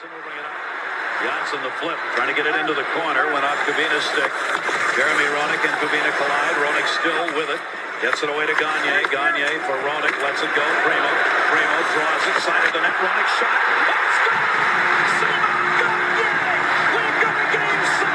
Janssen will bring it up. Janssen the flip, trying to get it into the corner, went off Kubina's stick. Jeremy Roenick and Kubina collide. Roenick still with it. Gets it away to Gagne. Gagne for Roenick, lets it go. Primo draws it, side of the net. Roenick shot. It's gone! Simon Gagne! We've got a game 7!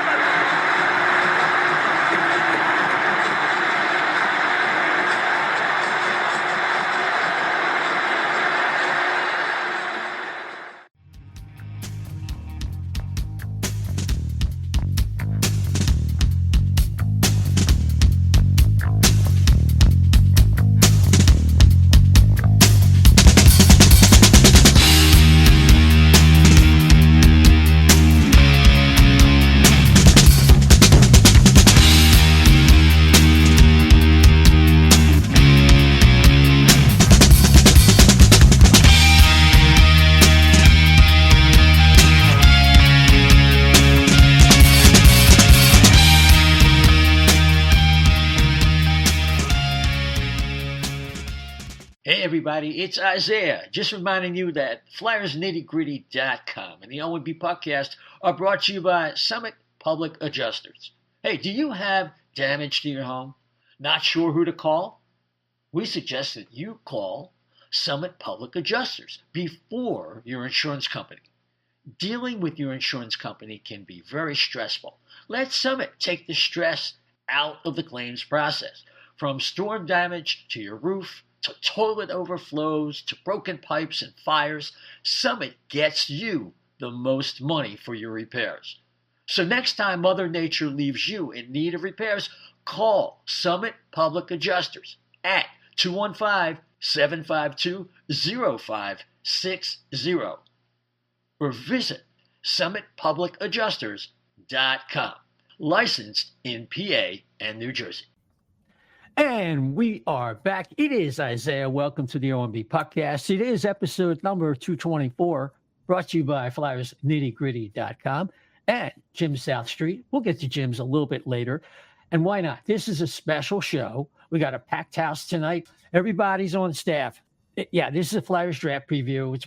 Everybody, it's Isaiah. Just reminding you that FlyersNittyGritty.com and the O&B Puckcast are brought to you by Summit Public Adjusters. Hey, do you have damage to your home? Not sure who to call? We suggest that you call Summit Public Adjusters before your insurance company. Dealing with your insurance company can be very stressful. Let Summit take the stress out of the claims process. From storm damage to your roof, to toilet overflows, to broken pipes and fires, Summit gets you the most money for your repairs. So next time Mother Nature leaves you in need of repairs, call Summit Public Adjusters at 215-752-0560 or visit summitpublicadjusters.com. Licensed in PA and New Jersey. And we are back. It is Isaiah. Welcome to the O&B Puckcast. It is episode number 224, brought to you by FlyersNittyGritty.com and Jim South Street. We'll get to Jim's a little bit later. And why not? This is a special show. We got a packed house tonight. Everybody's on staff. This is a Flyers draft preview.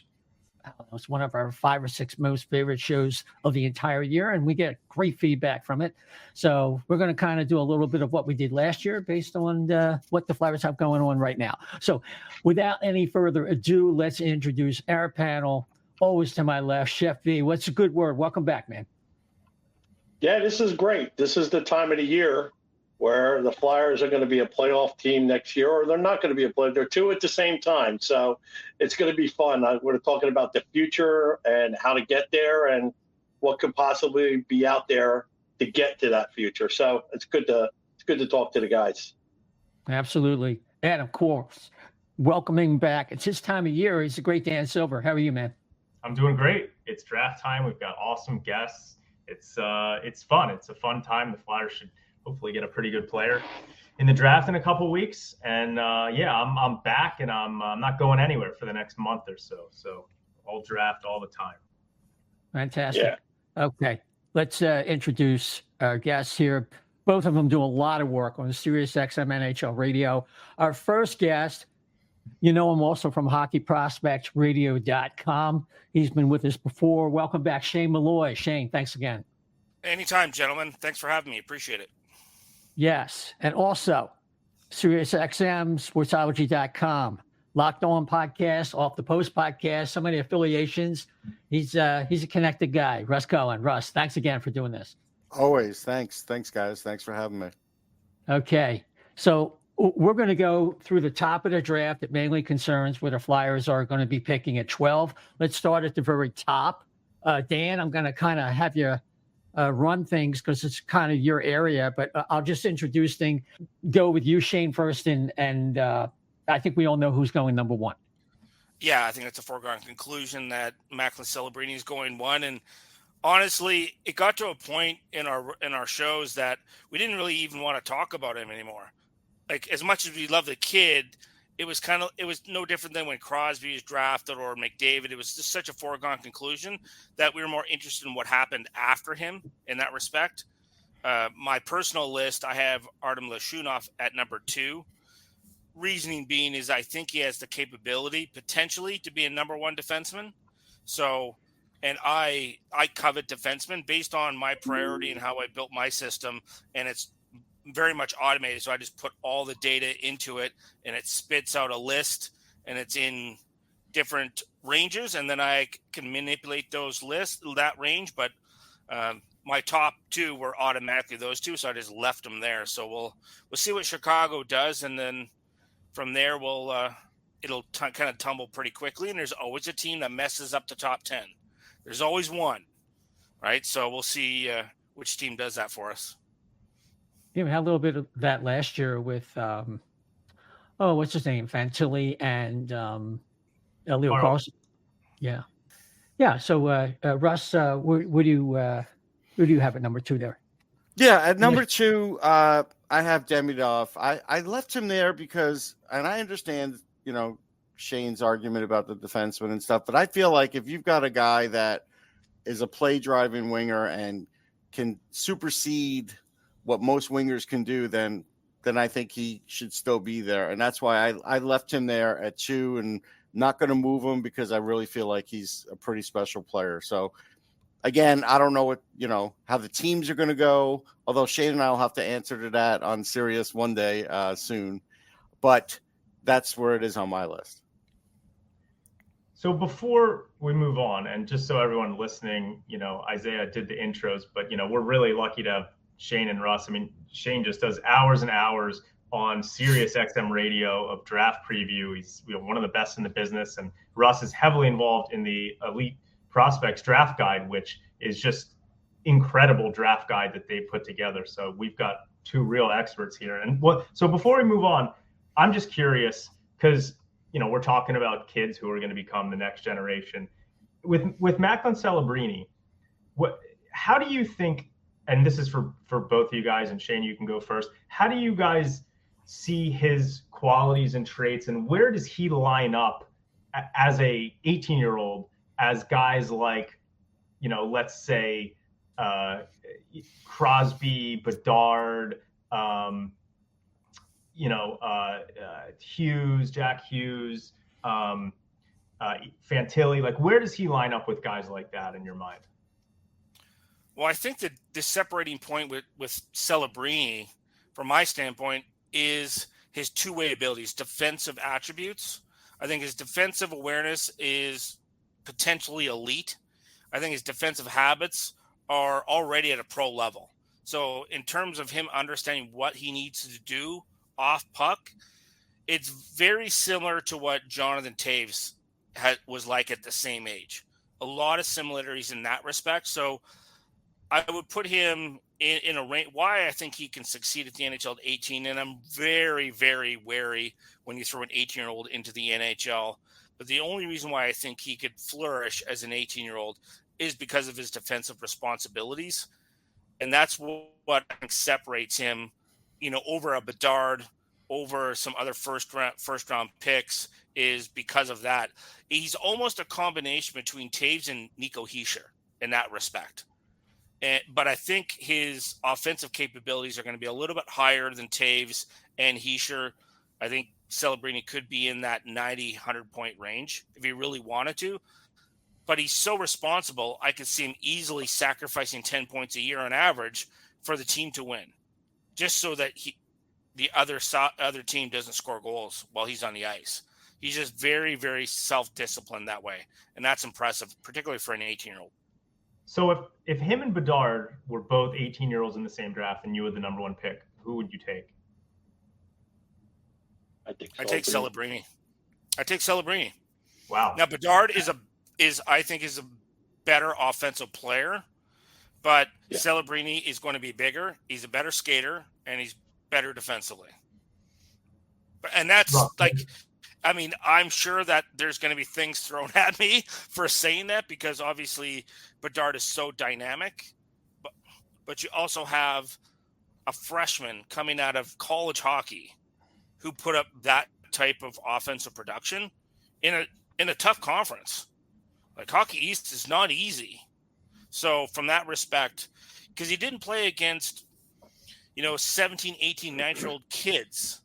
It's one of our 5 or 6 most favorite shows of the entire year, and we get great feedback from it. So we're going to kind of do a little bit of what we did last year based on what the Flyers have going on right now. So without any further ado, let's introduce our panel. Always to my left, Chef V. What's a good word? Welcome back, man. Yeah, this is great. This is the time of the year where the Flyers are going to be a playoff team next year, or they're not going to be a playoff. They're two at the same time. So it's going to be fun. We're talking about the future and how to get there and what could possibly be out there to get to that future. So it's good to talk to the guys. Absolutely. And of course, welcoming back. It's his time of year. He's a great Dan Silver. How are you, man? I'm doing great. It's draft time. We've got awesome guests. It's fun. It's a fun time. The Flyers should hopefully get a pretty good player in the draft in a couple of weeks. And I'm back, and I'm not going anywhere for the next month or so. So I'll draft all the time. Fantastic. Yeah. Okay. Let's introduce our guests here. Both of them do a lot of work on SiriusXM NHL Radio. Our first guest, you know him also from hockeyprospectsradio.com. He's been with us before. Welcome back, Shane Malloy. Shane, thanks again. Anytime, gentlemen. Thanks for having me. Appreciate it. Yes. And also, SiriusXM, Sportsology.com, Locked On Podcast, Off the Post Podcast, so many affiliations. He's a connected guy. Russ Cohen. Russ, thanks again for doing this. Always. Thanks, guys. Thanks for having me. Okay. So we're going to go through the top of the draft. It mainly concerns where the Flyers are going to be picking at 12. Let's start at the very top. Dan, I'm going to kind of have you run things because it's kind of your area, but I'll just introduce things. Go with you, Shane, first, and I think we all know who's going number 1. Yeah, I think that's a foregone conclusion that Macklin Celebrini is going 1. And honestly, it got to a point in our shows that we didn't really even want to talk about him anymore. Like, as much as we love the kid, it was no different than when Crosby was drafted or McDavid. It was just such a foregone conclusion that we were more interested in what happened after him in that respect. My personal list, I have Artem Lashunov at number 2. Reasoning being is I think he has the capability potentially to be a number 1 defenseman. So And I covet defensemen based on my priority and how I built my system, and it's very much automated. So I just put all the data into it, and it spits out a list, and it's in different ranges, and then I can manipulate those lists, that range. But my top two were automatically those two, so I just left them there. So we'll see what Chicago does, and then from there it'll kind of tumble pretty quickly. And there's always a team that messes up the top 10. There's always one, right? So we'll see which team does that for us. Yeah, we had a little bit of that last year with what's his name, Fantilli and Leo Carlson. Yeah. So Russ, where do you have at number 2 there? Yeah, at number 2, I have Demidov. I left him there because, and I understand, Shane's argument about the defenseman and stuff, but I feel like if you've got a guy that is a play driving winger and can supersede what most wingers can do, then I think he should still be there. And that's why I left him there at 2 and not going to move him because I really feel like he's a pretty special player. So again, I don't know what, how the teams are going to go, although Shane and I will have to answer to that on Sirius one day soon, but that's where it is on my list. So before we move on, and just so everyone listening, Isaiah did the intros, but, we're really lucky to have Shane and Russ. I mean, Shane just does hours and hours on SiriusXM Radio of draft preview. He's one of the best in the business. And Russ is heavily involved in the Elite Prospects Draft Guide, which is just incredible draft guide that they put together. So we've got 2 real experts here. And so before we move on, I'm just curious because, we're talking about kids who are going to become the next generation. With Macklin Celebrini, how do you think, and this is for both of you guys, and Shane, you can go first. How do you guys see his qualities and traits, and where does he line up as a 18-year-old as guys like, let's say Crosby, Bedard, Hughes, Jack Hughes, Fantilli? Like, where does he line up with guys like that in your mind? Well, I think that the separating point with Celebrini, from my standpoint, is his two-way abilities, defensive attributes. I think his defensive awareness is potentially elite. I think his defensive habits are already at a pro level. So in terms of him understanding what he needs to do off puck, it's very similar to what Jonathan Toews was like at the same age. A lot of similarities in that respect. So I would put him in a range. Why I think he can succeed at the NHL at 18, and I'm very, very wary when you throw an 18-year-old into the NHL. But the only reason why I think he could flourish as an 18-year-old is because of his defensive responsibilities. And that's what I think separates him, over a Bedard, over some other first round picks, is because of that. He's almost a combination between Toews and Nico Hischier in that respect. But I think his offensive capabilities are going to be a little bit higher than Toews and Hischier. I think Celebrini could be in that 90, 100-point range if he really wanted to. But he's so responsible, I could see him easily sacrificing 10 points a year on average for the team to win, just so that the other team doesn't score goals while he's on the ice. He's just very, very self-disciplined that way, and that's impressive, particularly for an 18-year-old. So if him and Bedard were both 18-year-olds in the same draft and you were the number 1 pick, who would you take? I take Celebrini. I take Celebrini. Wow. Now Bedard is I think a better offensive player, but Celebrini is going to be bigger. He's a better skater, and he's better defensively. And that's I'm sure that there's going to be things thrown at me for saying that, because obviously Bedard is so dynamic, but you also have a freshman coming out of college hockey who put up that type of offensive production in a tough conference. Like, Hockey East is not easy. So from that respect, because he didn't play against, 17, 18, 19-year-old kids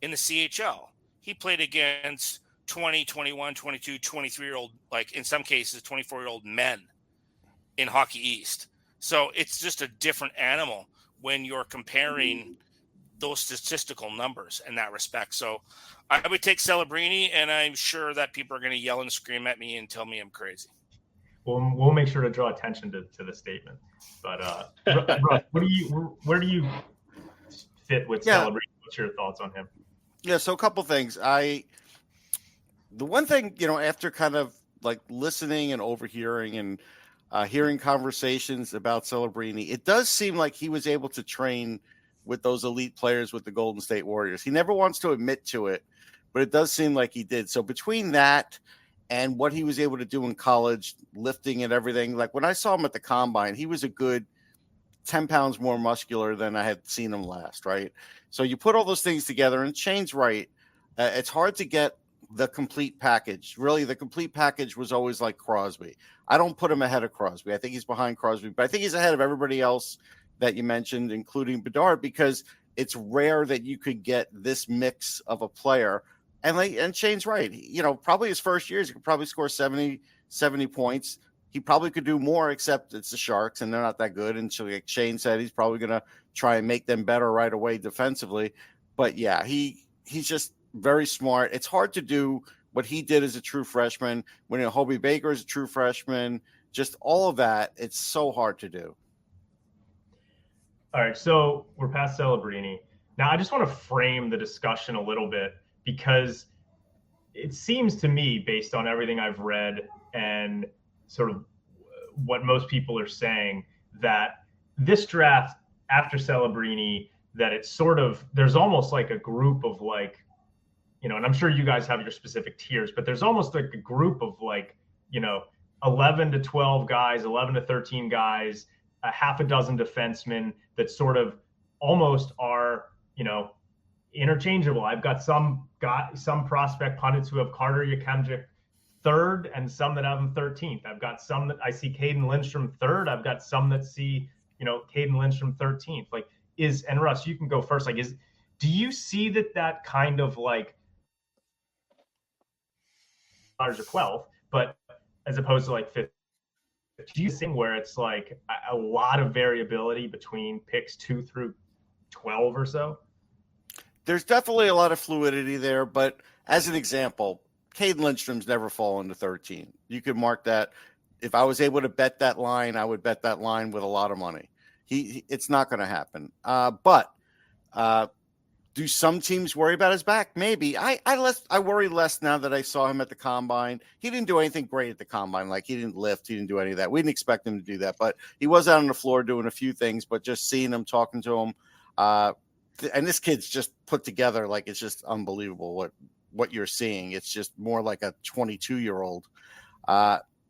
in the CHL. He played against 20, 21, 22, 23-year-old, like in some cases, 24-year-old men in Hockey East. So it's just a different animal when you're comparing those statistical numbers in that respect. So I would take Celebrini, and I'm sure that people are going to yell and scream at me and tell me I'm crazy. We'll make sure to draw attention to the statement. But Russ, where do you fit with Celebrini? What's your thoughts on him? Yeah, so a couple things. The one thing, after kind of like listening and overhearing and hearing conversations about Celebrini, it does seem like he was able to train with those elite players with the Golden State Warriors. He never wants to admit to it, but it does seem like he did. So between that and what he was able to do in college, lifting and everything, like when I saw him at the Combine, he was a good 10 pounds more muscular than I had seen him last, right? So you put all those things together, and Shane's right. It's hard to get the complete package. Really, the complete package was always like Crosby. I don't put him ahead of Crosby. I think he's behind Crosby, but I think he's ahead of everybody else that you mentioned, including Bedard, because it's rare that you could get this mix of a player. And Shane's right. Probably his first years, he could probably score 70 points. He probably could do more, except it's the Sharks, and they're not that good. And so, like Shane said, he's probably going to try and make them better right away defensively. But, yeah, he's just very smart. It's hard to do what he did as a true freshman, when Hobie Baker is a true freshman, just all of that. It's so hard to do. All right, so we're past Celebrini. Now, I just want to frame the discussion a little bit, because it seems to me, based on everything I've read and sort of what most people are saying, that this draft after Celebrini, that it's sort of, there's almost like a group of like, and I'm sure you guys have your specific tiers, but there's almost like a group of like, 11 to 12 guys, 11 to 13 guys, a half a dozen defensemen that sort of almost are, interchangeable. I've got some prospect pundits who have Carter Yukemjic third, and some that have him 13th. I've got some that I see Caden Lindstrom third. I've got some that see, Caden Lindstrom 13th. And Russ, you can go first. Do you see that kind of like or 12th, but as opposed to like 5th? Do you think where it's like a lot of variability between picks 2 through 12 or so? There's definitely a lot of fluidity there, but as an example, Caden Lindstrom's never fallen to 13. You could mark that. If I was able to bet that line, I would bet that line with a lot of money. It's not going to happen. But do some teams worry about his back? Maybe. I worry less now that I saw him at the Combine. He didn't do anything great at the Combine. Like, he didn't lift. He didn't do any of that. We didn't expect him to do that, but he was out on the floor doing a few things. But just seeing him, talking to him, and this kid's just put together, like, it's just unbelievable what you're seeing. It's just more like a 22-year-old.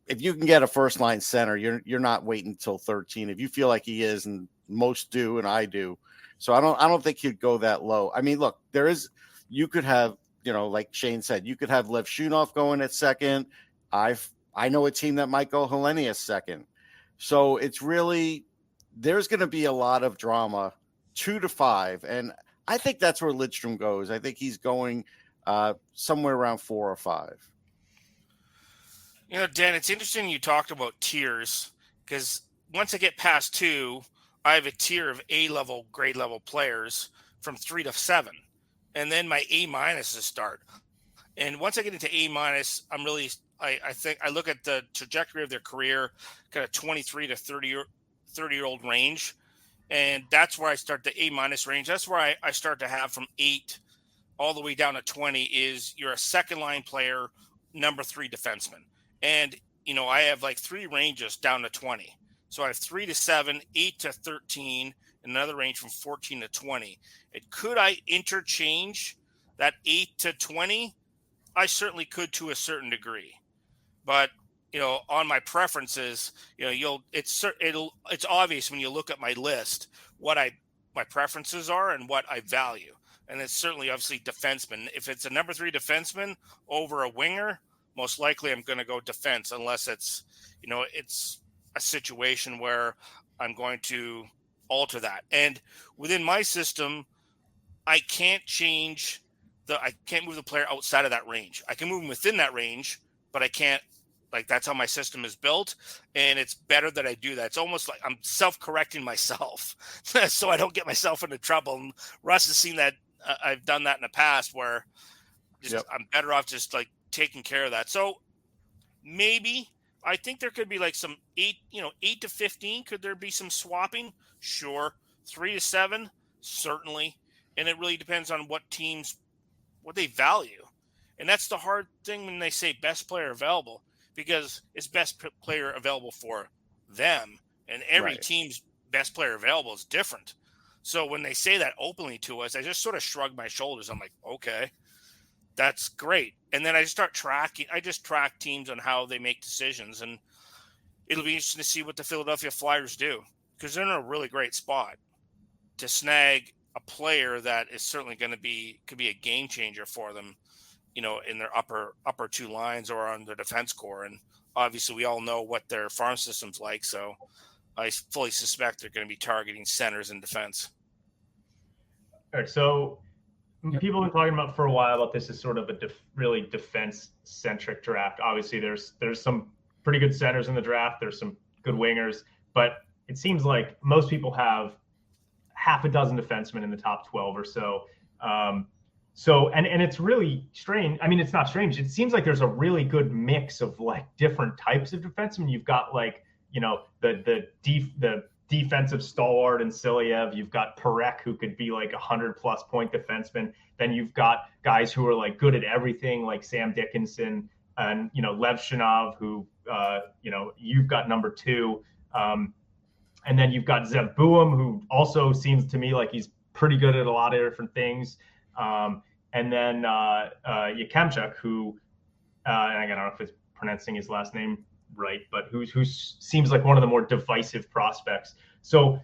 If you can get a first-line center, you're not waiting until 13. If you feel like he is, and most do, and I do. So I don't think he'd go that low. I mean, look, you could have, like Shane said, you could have Lev Shunov going at second. I know a team that might go Hellenius second. So it's really, there's going to be a lot of drama 2 to 5. And I think that's where Lidstrom goes. I think he's going somewhere around 4 or 5. Dan, it's interesting you talked about tiers, because once I get past 2, I have a tier of A-level, grade-level players from 3 to 7. And then my A-minuses start. And once I get into A-minus, I think I look at the trajectory of their career, kind of 23 to 30-year-old range. And that's where I start the A-minus range. That's where I start to have from 8 all the way down to 20 is you're a second-line player, number 3 defenseman. And, I have like 3 ranges down to 20. So I have 3 to 7, 8 to 13, another range from 14 to 20. And could I interchange that 8 to 20? I certainly could to a certain degree. But, on my preferences, it's obvious when you look at my list what my preferences are and what I value. And it's certainly obviously defenseman. If it's a number 3 defenseman over a winger, most likely I'm going to go defense, unless it's, it's a situation where I'm going to alter that. And within my system, I can't move the player outside of that range. I can move him within that range, but I can't Like, that's how my system is built, and it's better that I do that. It's almost like I'm self-correcting myself so I don't get myself into trouble. And Russ has seen that I've done that in the past where I'm better off just like taking care of that. So maybe I think there could be like some 8 to 15. Could there be some swapping? Sure. 3 to 7, certainly. And it really depends on what teams, what they value. And that's the hard thing when they say best player available, because it's best player available for them. And every team's best player available is different. So when they say that openly to us, I just sort of shrug my shoulders. I'm like, okay, that's great. And then I just start tracking. I just track teams on how they make decisions. And it'll be interesting to see what the Philadelphia Flyers do, because they're in a really great spot to snag a player that is certainly could be a game changer for them, in their upper two lines or on their defense core. And obviously we all know what their farm system's like. So I fully suspect they're going to be targeting centers in defense. All right. So people have been talking about for a while about this as sort of a really defense centric draft. Obviously there's some pretty good centers in the draft. There's some good wingers, but it seems like most people have half a dozen defensemen in the top 12 or so. And it's really strange. I mean, it's not strange. It seems like there's a really good mix of like different types of defensemen. You've got like, the defensive stalwart in Silyev. You've got Parekh, who could be like 100+ point defenseman. Then you've got guys who are like good at everything, like Sam Dickinson and, Levshunov, who, you've got number 2. And then you've got Zev Buim, who also seems to me like he's pretty good at a lot of different things. And then Yakemchuk, who, I don't know if it's pronouncing his last name right, but who seems like one of the more divisive prospects. So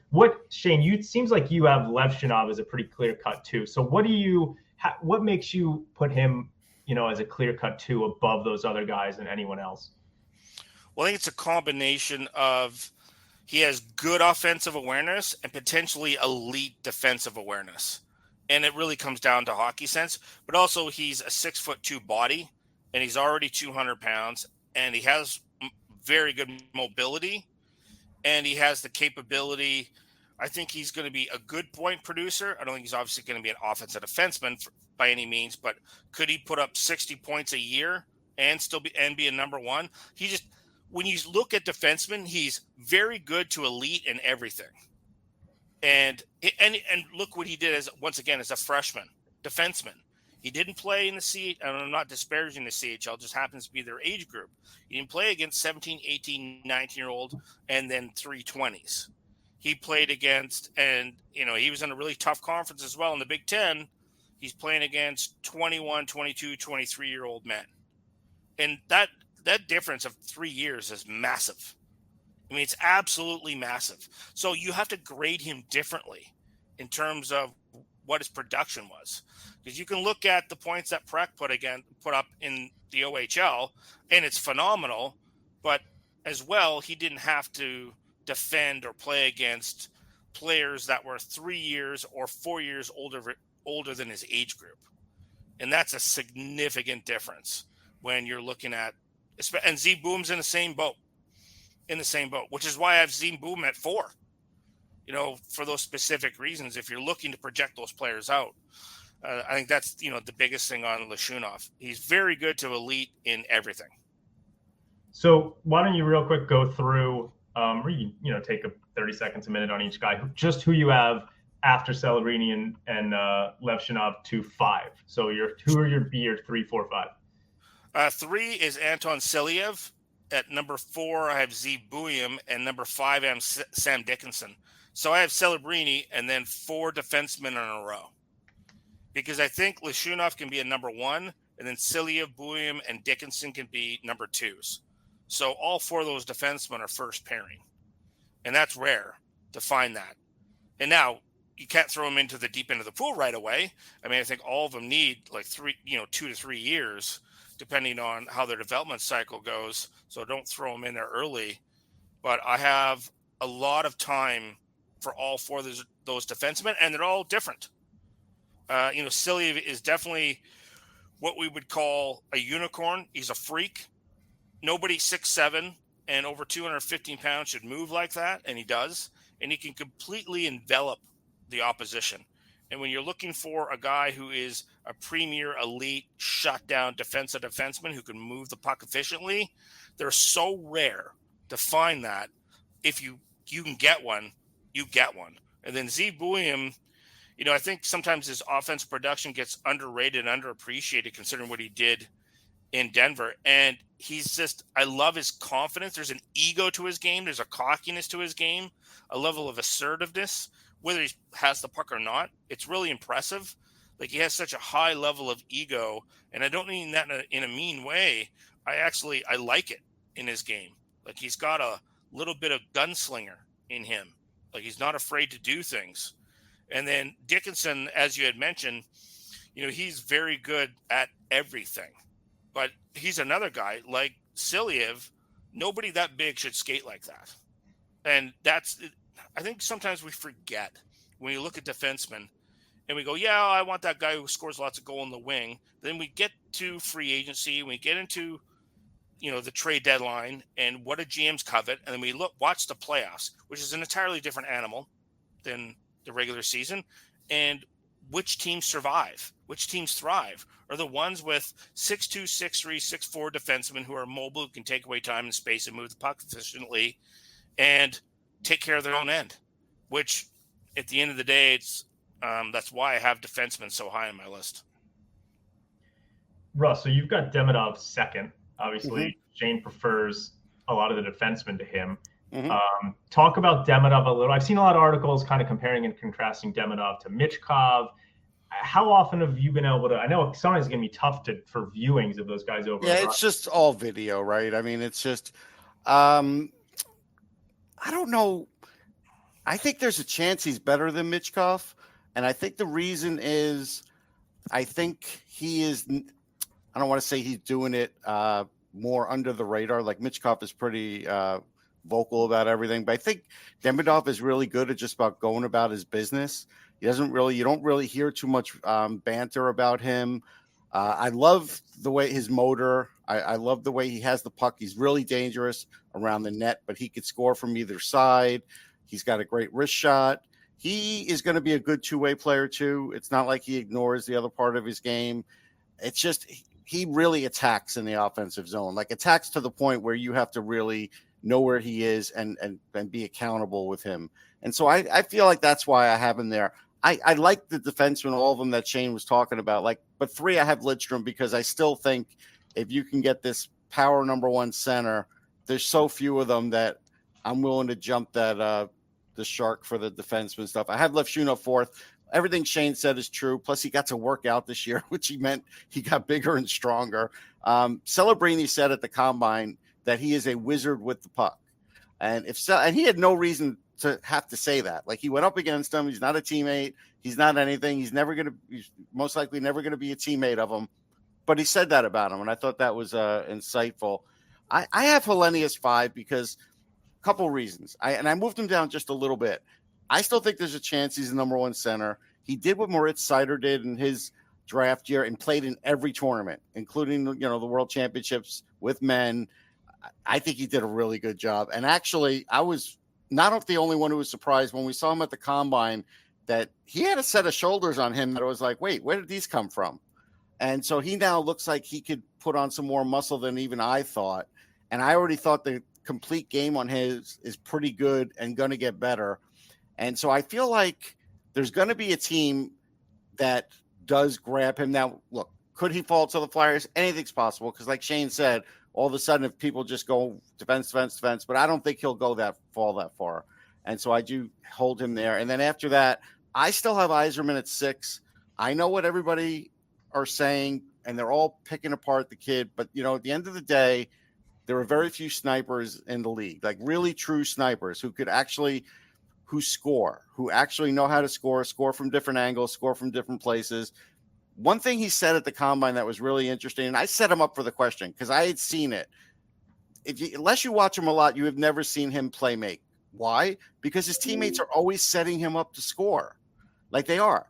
Shane, it seems like you have Levshunov as a pretty clear cut 2. So what makes you put him, as a clear cut 2 above those other guys and anyone else? Well, I think it's a combination of he has good offensive awareness and potentially elite defensive awareness. And it really comes down to hockey sense, but also he's a 6'2" body, and he's already 200 pounds, and he has very good mobility, and he has the capability. I think he's going to be a good point producer. I don't think he's obviously going to be an offensive defenseman by any means, but could he put up 60 points a year and still be a number 1? When you look at defensemen, he's very good to elite in everything. And look what he did as a freshman defenseman. He didn't play in the CHL, and I'm not disparaging the CHL, just happens to be their age group. He didn't play against 17, 18, 19-year-old and then 320s. He played against, and he was in a really tough conference as well in the Big Ten. He's playing against 21, 22, 23-year-old men. And that difference of 3 years is massive. I mean, it's absolutely massive. So you have to grade him differently in terms of what his production was. Because you can look at the points that Parekh put up in the OHL, and it's phenomenal. But as well, he didn't have to defend or play against players that were 3 years or 4 years older than his age group. And that's a significant difference when you're looking at, and Z Boom's in the same boat, which is why I have Z Boom at 4, for those specific reasons. If you're looking to project those players out, I think that's, the biggest thing on Leshunov. He's very good to elite in everything. So why don't you real quick go through, or you take 30 seconds, a minute on each guy, just who you have after Celebrini and Levshunov to 5. So who are your B or 3, 4, 5? 3 is Anton Silyev. At number 4, I have Z Buim, and number 5, I have Sam Dickinson. So I have Celebrini and then 4 defensemen in a row, because I think Leshunov can be a number 1, and then Silyev, Buim, and Dickinson can be number 2s. So all 4 of those defensemen are first pairing, and that's rare to find that. And now you can't throw them into the deep end of the pool right away. I mean, I think all of them need like 2 to 3 years, depending on how their development cycle goes. So don't throw them in there early. But I have a lot of time for all 4 of those defensemen, and they're all different. Silyev is definitely what we would call a unicorn. He's a freak. nobody 6'7" and over 215 pounds should move like that, and he does. And he can completely envelop the opposition. And when you're looking for a guy who is a premier elite shutdown defensive defenseman who can move the puck efficiently, they're so rare to find that. If you can get one, you get one. And then Zeev Buium, I think sometimes his offensive production gets underrated and underappreciated considering what he did in Denver. And I love his confidence. There's an ego to his game. There's a cockiness to his game, a level of assertiveness, whether he has the puck or not. It's really impressive. Like, he has such a high level of ego, and I don't mean that in a mean way. I like it in his game. Like, he's got a little bit of gunslinger in him. Like, he's not afraid to do things. And then Dickinson, as you had mentioned, he's very good at everything. But he's another guy like Siliev. Nobody that big should skate like that. And I think sometimes we forget when you look at defensemen and we go, yeah, I want that guy who scores lots of goal in the wing. Then we get to free agency, we get into, the trade deadline and what do GMs covet. And then we watch the playoffs, which is an entirely different animal than the regular season. And which teams survive, which teams thrive are the ones with 6'2", 6'3", 6'4" defensemen who are mobile, who can take away time and space and move the puck efficiently and take care of their own end, which at the end of the day, it's that's why I have defensemen so high on my list. Russ, so you've got Demidov second. Obviously, Shane prefers a lot of the defensemen to him. Talk about Demidov a little. I've seen a lot of articles kind of comparing and contrasting Demidov to Michkov. How often have you been able to? I know sometimes it's going to be tough for viewings of those guys over. Yeah, it's just all video, right? I mean, it's just, I don't know. I think there's a chance he's better than Michkov. And I think the reason is, I think he is, I don't want to say he's doing it more under the radar. Like Michkov is pretty vocal about everything, but I think Demidov is really good at just about going about his business. You don't really hear too much banter about him. I love the way his motor. I love the way he has the puck. He's really dangerous around the net, but he could score from either side. He's got a great wrist shot. He is going to be a good two-way player too. It's not like he ignores the other part of his game. It's just he really attacks in the offensive zone, like attacks to the point where you have to really know where he is and be accountable with him. And so I feel like that's why I have him there. I like the defensemen, all of them that Shane was talking about. But three, I have Lidstrom because I still think if you can get this power number one center, there's so few of them that I'm willing to jump that the shark for the defenseman stuff. I have Lefshunov fourth. Everything Shane said is true. Plus, he got to work out this year, which he meant he got bigger and stronger. Celebrini said at the combine that he is a wizard with the puck, and he had no reason to have to say that. Like, he went up against him. He's not a teammate. He's not anything. He's most likely never going to be a teammate of him. But he said that about him, and I thought that was insightful. I have Hellenius 5 because a couple reasons. I moved him down just a little bit. I still think there's a chance he's the number one center. He did what Moritz Seider did in his draft year and played in every tournament, including the World Championships with men. I think he did a really good job. And actually, I was not the only one who was surprised when we saw him at the combine that he had a set of shoulders on him that I was like, wait, where did these come from? And so he now looks like he could put on some more muscle than even I thought. And I already thought the complete game on his is pretty good and going to get better. And so I feel like there's going to be a team that does grab him. Now, look, could he fall to the Flyers? Anything's possible because, like Shane said, all of a sudden if people just go defense, but I don't think he'll fall that far. And so I do hold him there. And then after that, I still have Yzerman at 6. I know what everybody are saying, and they're all picking apart the kid. But, at the end of the day, there are very few snipers in the league, like really true snipers who score, who actually know how to score from different angles, score from different places. One thing he said at the combine that was really interesting, and I set him up for the question because I had seen it. Unless you watch him a lot, you have never seen him play make. Why? Because his teammates are always setting him up to score. Like they are.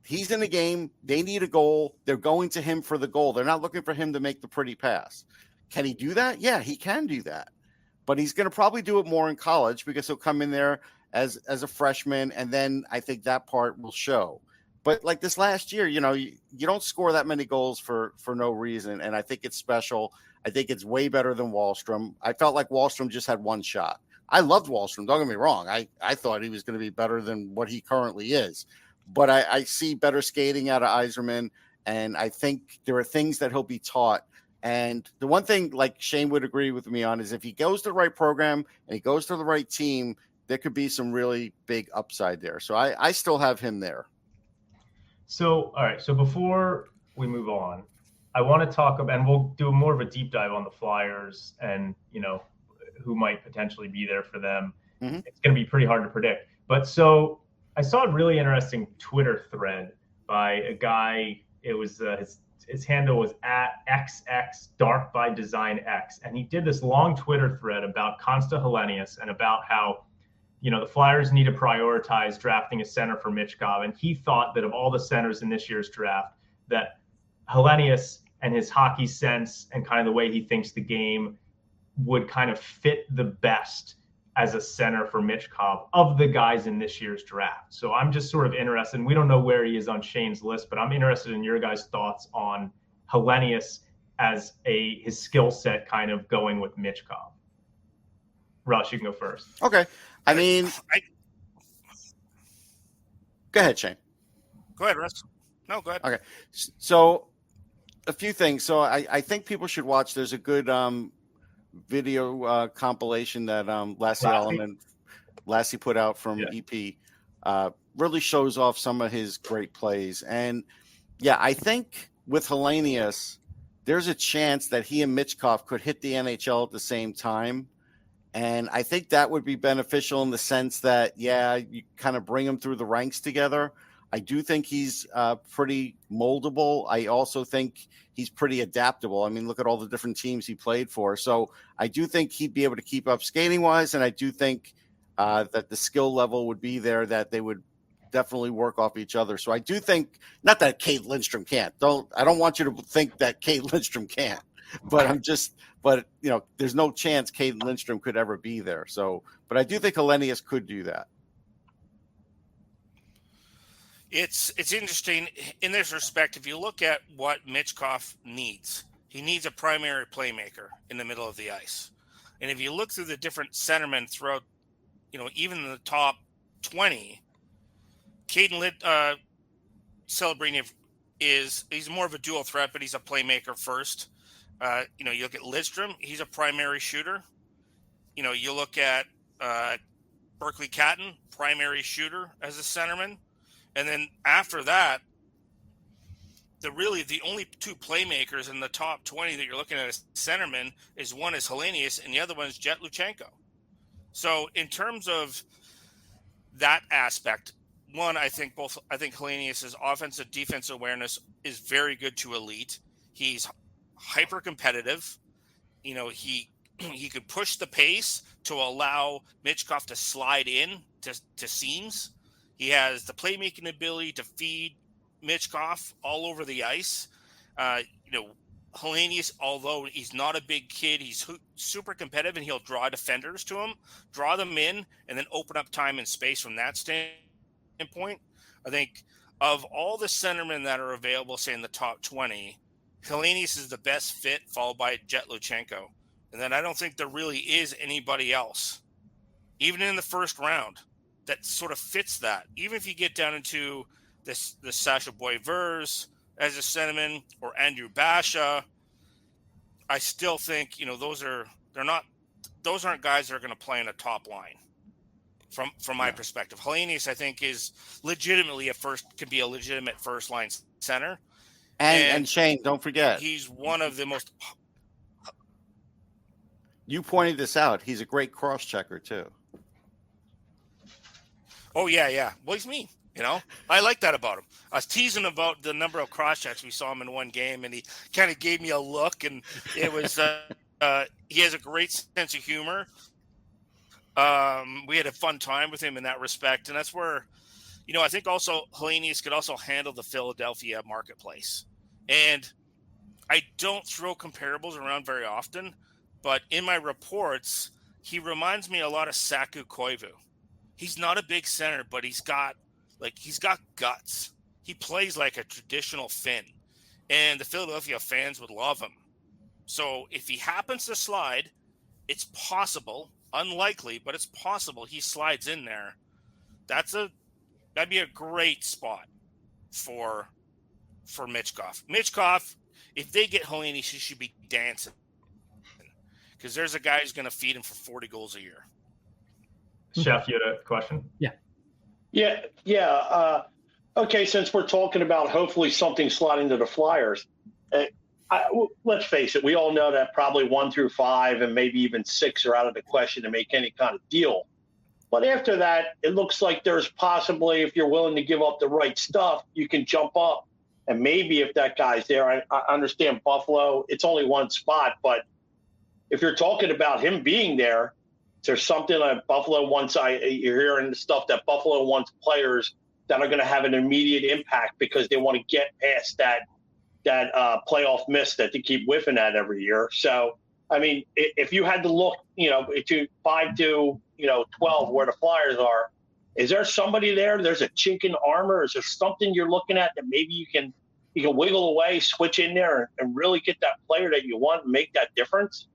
He's in the game. They need a goal. They're going to him for the goal. They're not looking for him to make the pretty pass. Can he do that? Yeah, he can do that. But he's going to probably do it more in college because he'll come in there as a freshman, and then I think that part will show. But like this last year, you don't score that many goals for no reason, and I think it's special. I think it's way better than Wahlstrom. I felt like Wahlstrom just had one shot. I loved Wahlstrom. Don't get me wrong. I thought he was going to be better than what he currently is. But I see better skating out of Yzerman, and I think there are things that he'll be taught. And the one thing, like Shane would agree with me on, is if he goes to the right program and he goes to the right team, there could be some really big upside there. So I still have him there. So, all right. So before we move on, I want to talk about, and we'll do more of a deep dive on the Flyers and, who might potentially be there for them. Mm-hmm. It's going to be pretty hard to predict. But so I saw a really interesting Twitter thread by a guy. It was his handle was @XX Dark by Design X, and he did this long Twitter thread about Konsta Helenius and about how the Flyers need to prioritize drafting a center for Michkov, and he thought that of all the centers in this year's draft, that Helenius and his hockey sense and kind of the way he thinks the game would kind of fit the best as a center for Michkov of the guys in this year's draft. So I'm just sort of interested, and we don't know where he is on Shane's list, but I'm interested in your guys' thoughts on Helenius as his skill set kind of going with Michkov. Russ, you can go first. Okay. I mean, go ahead, Shane. Go ahead, Russ. No, go ahead. Okay. So a few things. So I think people should watch. There's a good video compilation that Lassie put out from EP. Really shows off some of his great plays. And yeah, I think with Helenius, there's a chance that he and Michkov could hit the NHL at the same time. And I think that would be beneficial in the sense that, you kind of bring them through the ranks together. I do think he's pretty moldable. I also think he's pretty adaptable. I mean, look at all the different teams he played for. So I do think he'd be able to keep up skating-wise, and I do think that the skill level would be there, that they would definitely work off each other. So I do think, not that Kate Lindstrom can't. I don't want you to think that Kate Lindstrom can't. But there's no chance Kate Lindstrom could ever be there. So, but I do think Helenius could do that. It's interesting in this respect. If you look at what Michkov needs, he needs a primary playmaker in the middle of the ice. And if you look through the different centermen throughout, even in the top 20, Caden Celebrini he's more of a dual threat, but he's a playmaker first. You look at Lidstrom, he's a primary shooter. You look at Berkeley Catton, primary shooter as a centerman. And then after that, the only two playmakers in the top 20 that you're looking at as centerman is one is Helenius and the other one is Jet Luchenko. So in terms of that aspect, I think Helenius' offensive defensive awareness is very good to elite. He's hyper competitive. He could push the pace to allow Michkov to slide in to seams. He has the playmaking ability to feed Michkov all over the ice. Helenius, although he's not a big kid, he's super competitive, and he'll draw defenders to him, draw them in, and then open up time and space from that standpoint. I think of all the centermen that are available, say in the top 20, Helenius is the best fit, followed by Jet Luchenko. And then I don't think there really is anybody else, even in the first round, that sort of fits that. Even if you get down into the Sasha Boisvers as a centerman or Andrew Basha, I still think those aren't guys that are going to play in a top line. From my perspective, Helenius I think is legitimately could be a legitimate first line center. And Shane, don't forget, he's one of the most. You pointed this out. He's a great cross checker too. Oh, yeah. Well, he's mean, I like that about him. I was teasing about the number of cross-checks we saw him in one game, and he kind of gave me a look, and it was he has a great sense of humor. We had a fun time with him in that respect, and that's where, I think also Helenius could also handle the Philadelphia marketplace. And I don't throw comparables around very often, but in my reports, he reminds me a lot of Saku Koivu. He's not a big center, but he's got guts. He plays like a traditional Finn, and the Philadelphia fans would love him. So if he happens to slide, it's possible, unlikely, but it's possible he slides in there. That'd be a great spot for Mitchkov. Mitchkov, if they get Helene, he should be dancing, because there's a guy who's going to feed him for 40 goals a year. Chef, you had a question? Yeah. Okay, since we're talking about hopefully something sliding to the Flyers, let's face it, we all know that probably 1 through 5 and maybe even 6 are out of the question to make any kind of deal. But after that, it looks like there's possibly, if you're willing to give up the right stuff, you can jump up. And maybe if that guy's there, I understand Buffalo, it's only one spot. But if you're talking about him being there, there's something like Buffalo wants. You're hearing the stuff that Buffalo wants players that are going to have an immediate impact because they want to get past that playoff miss that they keep whiffing at every year. So, I mean, if you had to look, to 5 to 12 where the Flyers are, is there somebody there? There's a chink in armor. Is there something you're looking at that maybe you can wiggle away, switch in there, and really get that player that you want and make that difference?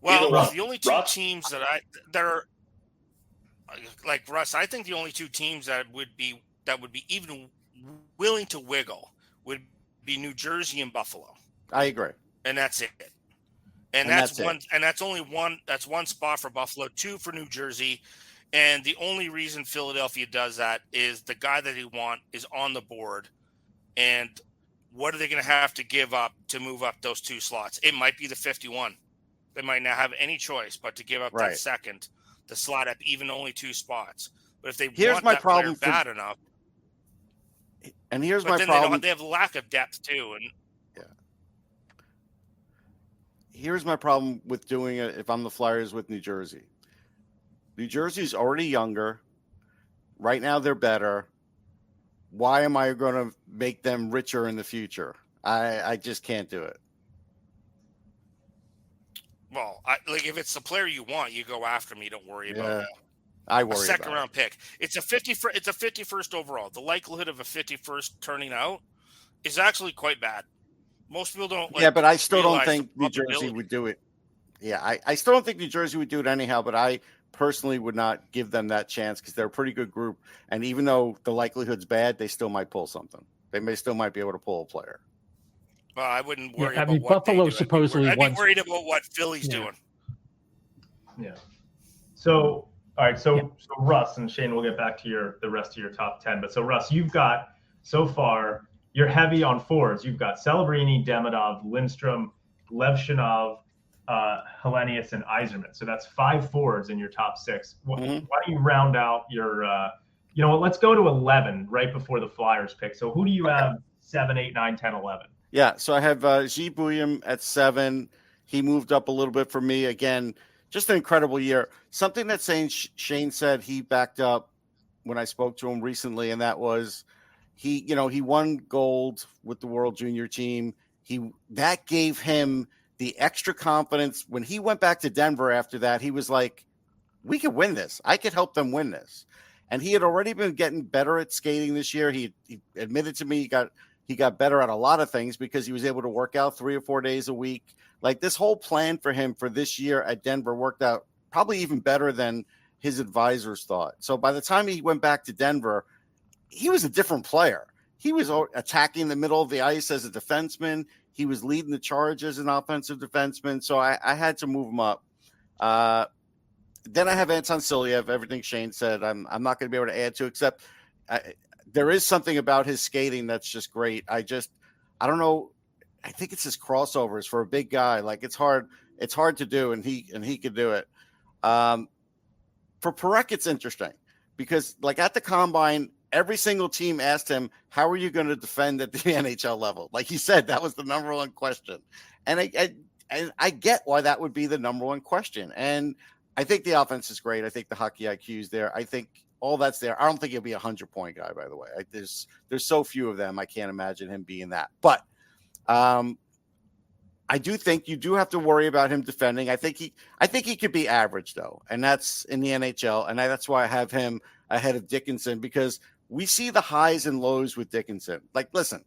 Well, the only two teams that are like Russ, I think the only two teams that would be even willing to wiggle would be New Jersey and Buffalo. I agree. And that's it. And that's one it. And that's only one. That's one spot for Buffalo, 2 for New Jersey. And the only reason Philadelphia does that is the guy that they want is on the board. And what are they going to have to give up to move up those 2 slots? It might be the 51. They might not have any choice but to give up that second to slot up even only 2 spots. But if they want that player bad enough, and here's my problem. They have lack of depth too, and here's my problem with doing it. If I'm the Flyers with New Jersey, New Jersey's already younger. Right now, they're better. Why am I going to make them richer in the future? I just can't do it. Well, if it's the player you want, you go after me. Don't worry about it. I worry a second about round pick. It's a 51st overall. The likelihood of a 51st turning out is actually quite bad. Most people don't. But I still don't think New Jersey would do it. Yeah, I still don't think New Jersey would do it anyhow. But I personally would not give them that chance because they're a pretty good group. And even though the likelihood's bad, they still might pull something. They might be able to pull a player. Well, I wouldn't worry about what Buffalo they do. supposedly I'd be worried about what Philly's doing. Yeah. So, all right. So Russ and Shane, we'll get back to the rest of your top 10. But so Russ, you've got so far, you're heavy on forwards. You've got Celebrini, Demidov, Lindstrom, Levshinov, Hellenius, and Yzerman. So that's 5 forwards in your top 6. Why don't you round out your, let's go to 11 right before the Flyers pick. So who do you have 7, 8, 9, 10, 11? Yeah, so I have G. Bouillon at 7. He moved up a little bit for me. Again, just an incredible year. Something that Shane said he backed up when I spoke to him recently, and that was he won gold with the World Junior team. That gave him the extra confidence. When he went back to Denver after that, he was like, we could win this. I could help them win this. And he had already been getting better at skating this year. He admitted to me he got better at a lot of things because he was able to work out 3 or 4 days a week. Like this whole plan for him for this year at Denver worked out probably even better than his advisors thought. So by the time he went back to Denver, he was a different player. He was attacking the middle of the ice as a defenseman. He was leading the charge as an offensive defenseman. So I had to move him up. Then I have Anton Silyev. Everything Shane said, I'm not going to be able to add to, except there is something about his skating that's just great. I don't know. I think it's his crossovers for a big guy. Like it's hard to do, and he could do it. For Parekh, it's interesting because like at the combine, every single team asked him, how are you going to defend at the NHL level? Like he said, that was the number one question. And I get why that would be the number one question. And I think the offense is great. I think the hockey IQ is there. I think all that's there. I don't think he'll be a 100-point guy, by the way. There's so few of them. I can't imagine him being that. But I do think you do have to worry about him defending. I think he could be average though, and that's in the NHL, and that's why I have him ahead of Dickinson, because we see the highs and lows with Dickinson. Like, listen,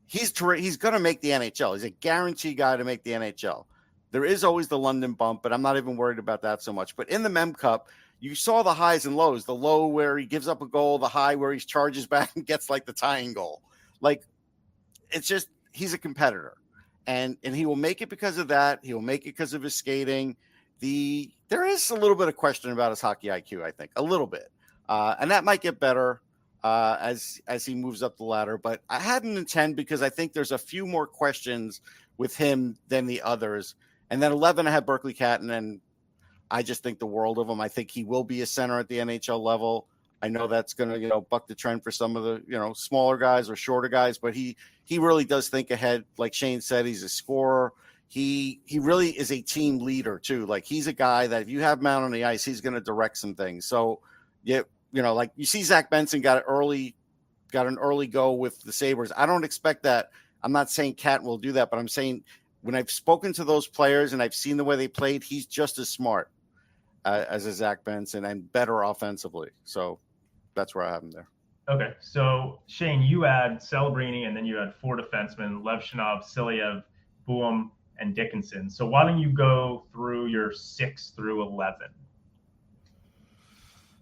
he's going to make the NHL. He's a guaranteed guy to make the NHL. There is always the London bump, but I'm not even worried about that so much. But in the Mem Cup, you saw the highs and lows. The low where he gives up a goal, the high where he charges back and gets like the tying goal. Like, it's just, he's a competitor. And he will make it because of that. He will make it because of his skating. There is a little bit of question about his hockey IQ, I think, a little bit. And that might get better as he moves up the ladder. But I had him in 10 because I think there's a few more questions with him than the others. And then 11, I had Berkeley Catton, and I just think the world of him. I think he will be a center at the NHL level. I know that's going to, buck the trend for some of the, smaller guys or shorter guys, but he really does think ahead. Like Shane said, he's a scorer. He really is a team leader too. Like, he's a guy that if you have him out on the ice, he's going to direct some things. So, yeah, like you see Zach Benson got an early go with the Sabres. I don't expect that. I'm not saying Catton will do that, but I'm saying when I've spoken to those players and I've seen the way they played, he's just as smart as a Zach Benson and better offensively. So that's where I have him there. Okay, so Shane, you had Celebrini, and then you had 4 defensemen: Levshinov, Silyev, Boom, and Dickinson. So why don't you go through your 6 through 11?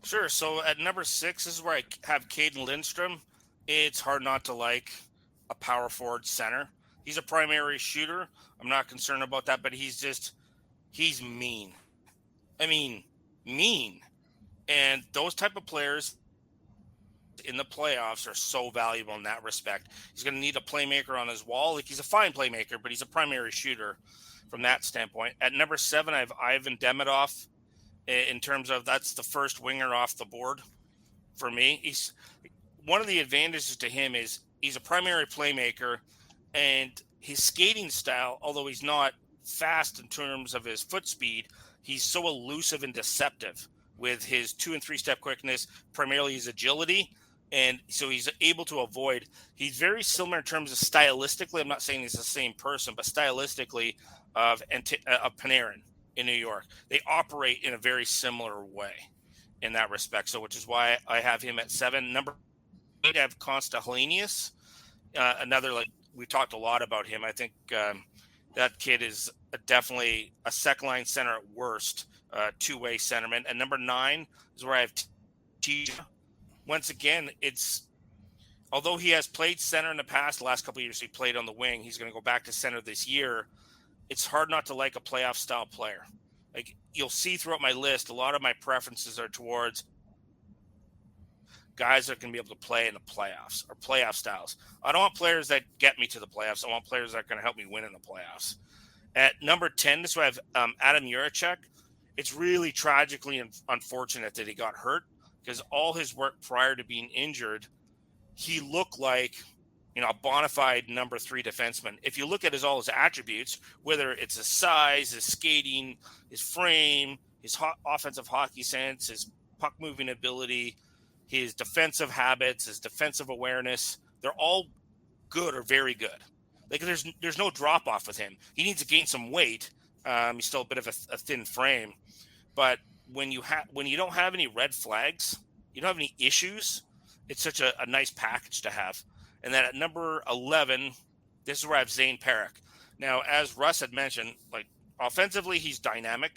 Sure. So at number 6, this is where I have Caden Lindstrom. It's hard not to like a power forward center. He's a primary shooter. I'm not concerned about that, but he's mean. I mean, mean. And those type of players in the playoffs are so valuable in that respect. He's going to need a playmaker on his wall. Like, he's a fine playmaker, but he's a primary shooter from that standpoint. At number 7, I have Ivan Demidov. In terms of, that's the first winger off the board for me. He's one of the advantages to him is he's a primary playmaker, and his skating style, although he's not fast in terms of his foot speed, he's so elusive and deceptive with his 2 and 3 step quickness, primarily his agility. And so he's able to avoid. He's very similar in terms of stylistically. I'm not saying he's the same person, but stylistically of Panarin in New York. They operate in a very similar way in that respect. So, which is why I have him at 7. Number 8, I have Konsta another, like, we talked a lot about him. I think that kid is definitely a second line center at worst, two-way centerman. And number 9 is where I have Tija. Once again, although he has played center in the past, the last couple of years he played on the wing, he's going to go back to center this year. It's hard not to like a playoff style player. Like, you'll see throughout my list, a lot of my preferences are towards guys that can be able to play in the playoffs or playoff styles. I don't want players that get me to the playoffs. I want players that are going to help me win in the playoffs. At number 10, this is where I have Adam Juracek. It's really tragically unfortunate that he got hurt, because all his work prior to being injured, he looked like, a bona fide number 3 defenseman. If you look at all his attributes, whether it's his size, his skating, his frame, his offensive hockey sense, his puck moving ability, his defensive habits, his defensive awareness, they're all good or very good. Like, there's no drop off with him. He needs to gain some weight. He's still a bit of a thin frame, but when you don't have any red flags, you don't have any issues, it's such a nice package to have. And then at number 11, this is where I have Zane Parik. Now, as Russ had mentioned, like, offensively, he's dynamic.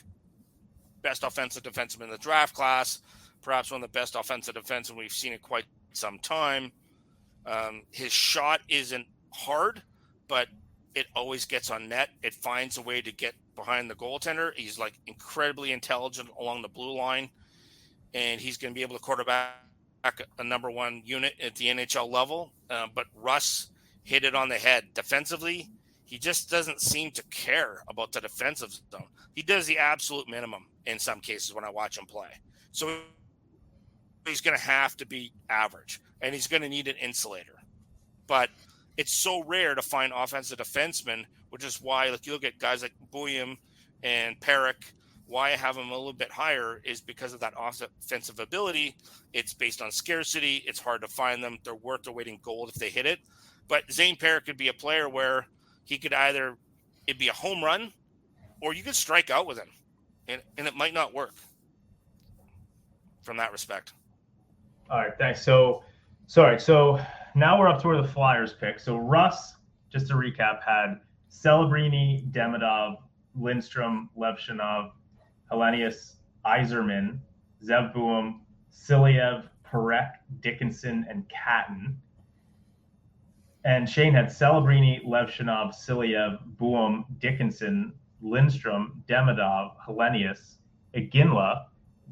Best offensive defenseman in the draft class, perhaps one of the best offensive defensemen we've seen in quite some time. His shot isn't hard, but it always gets on net. It finds a way to get behind the goaltender. He's, like, incredibly intelligent along the blue line, and he's going to be able to quarterback a number 1 unit at the NHL level. But Russ hit it on the head. Defensively, he just doesn't seem to care about the defensive zone. He does the absolute minimum in some cases when I watch him play. So he's going to have to be average, and he's going to need an insulator. But it's so rare to find offensive defensemen, which is why, like, you look at guys like Bouillon and Parik, why I have him a little bit higher is because of that offensive ability. It's based on scarcity. It's hard to find them. They're worth their weight in gold if they hit it. But Zane Parrott could be a player where he could it'd be a home run, or you could strike out with him, and it might not work from that respect. All right, thanks. So now we're up to where the Flyers pick. So Russ, just to recap, had Celebrini, Demidov, Lindstrom, Levshinov, Hellenius, Yzerman, Zev Buum, Silyev, Parekh, Dickinson, and Catton. And Shane had Celebrini, Levshinov, Silyev, Buum, Dickinson, Lindstrom, Demidov, Hellenius, Iginla,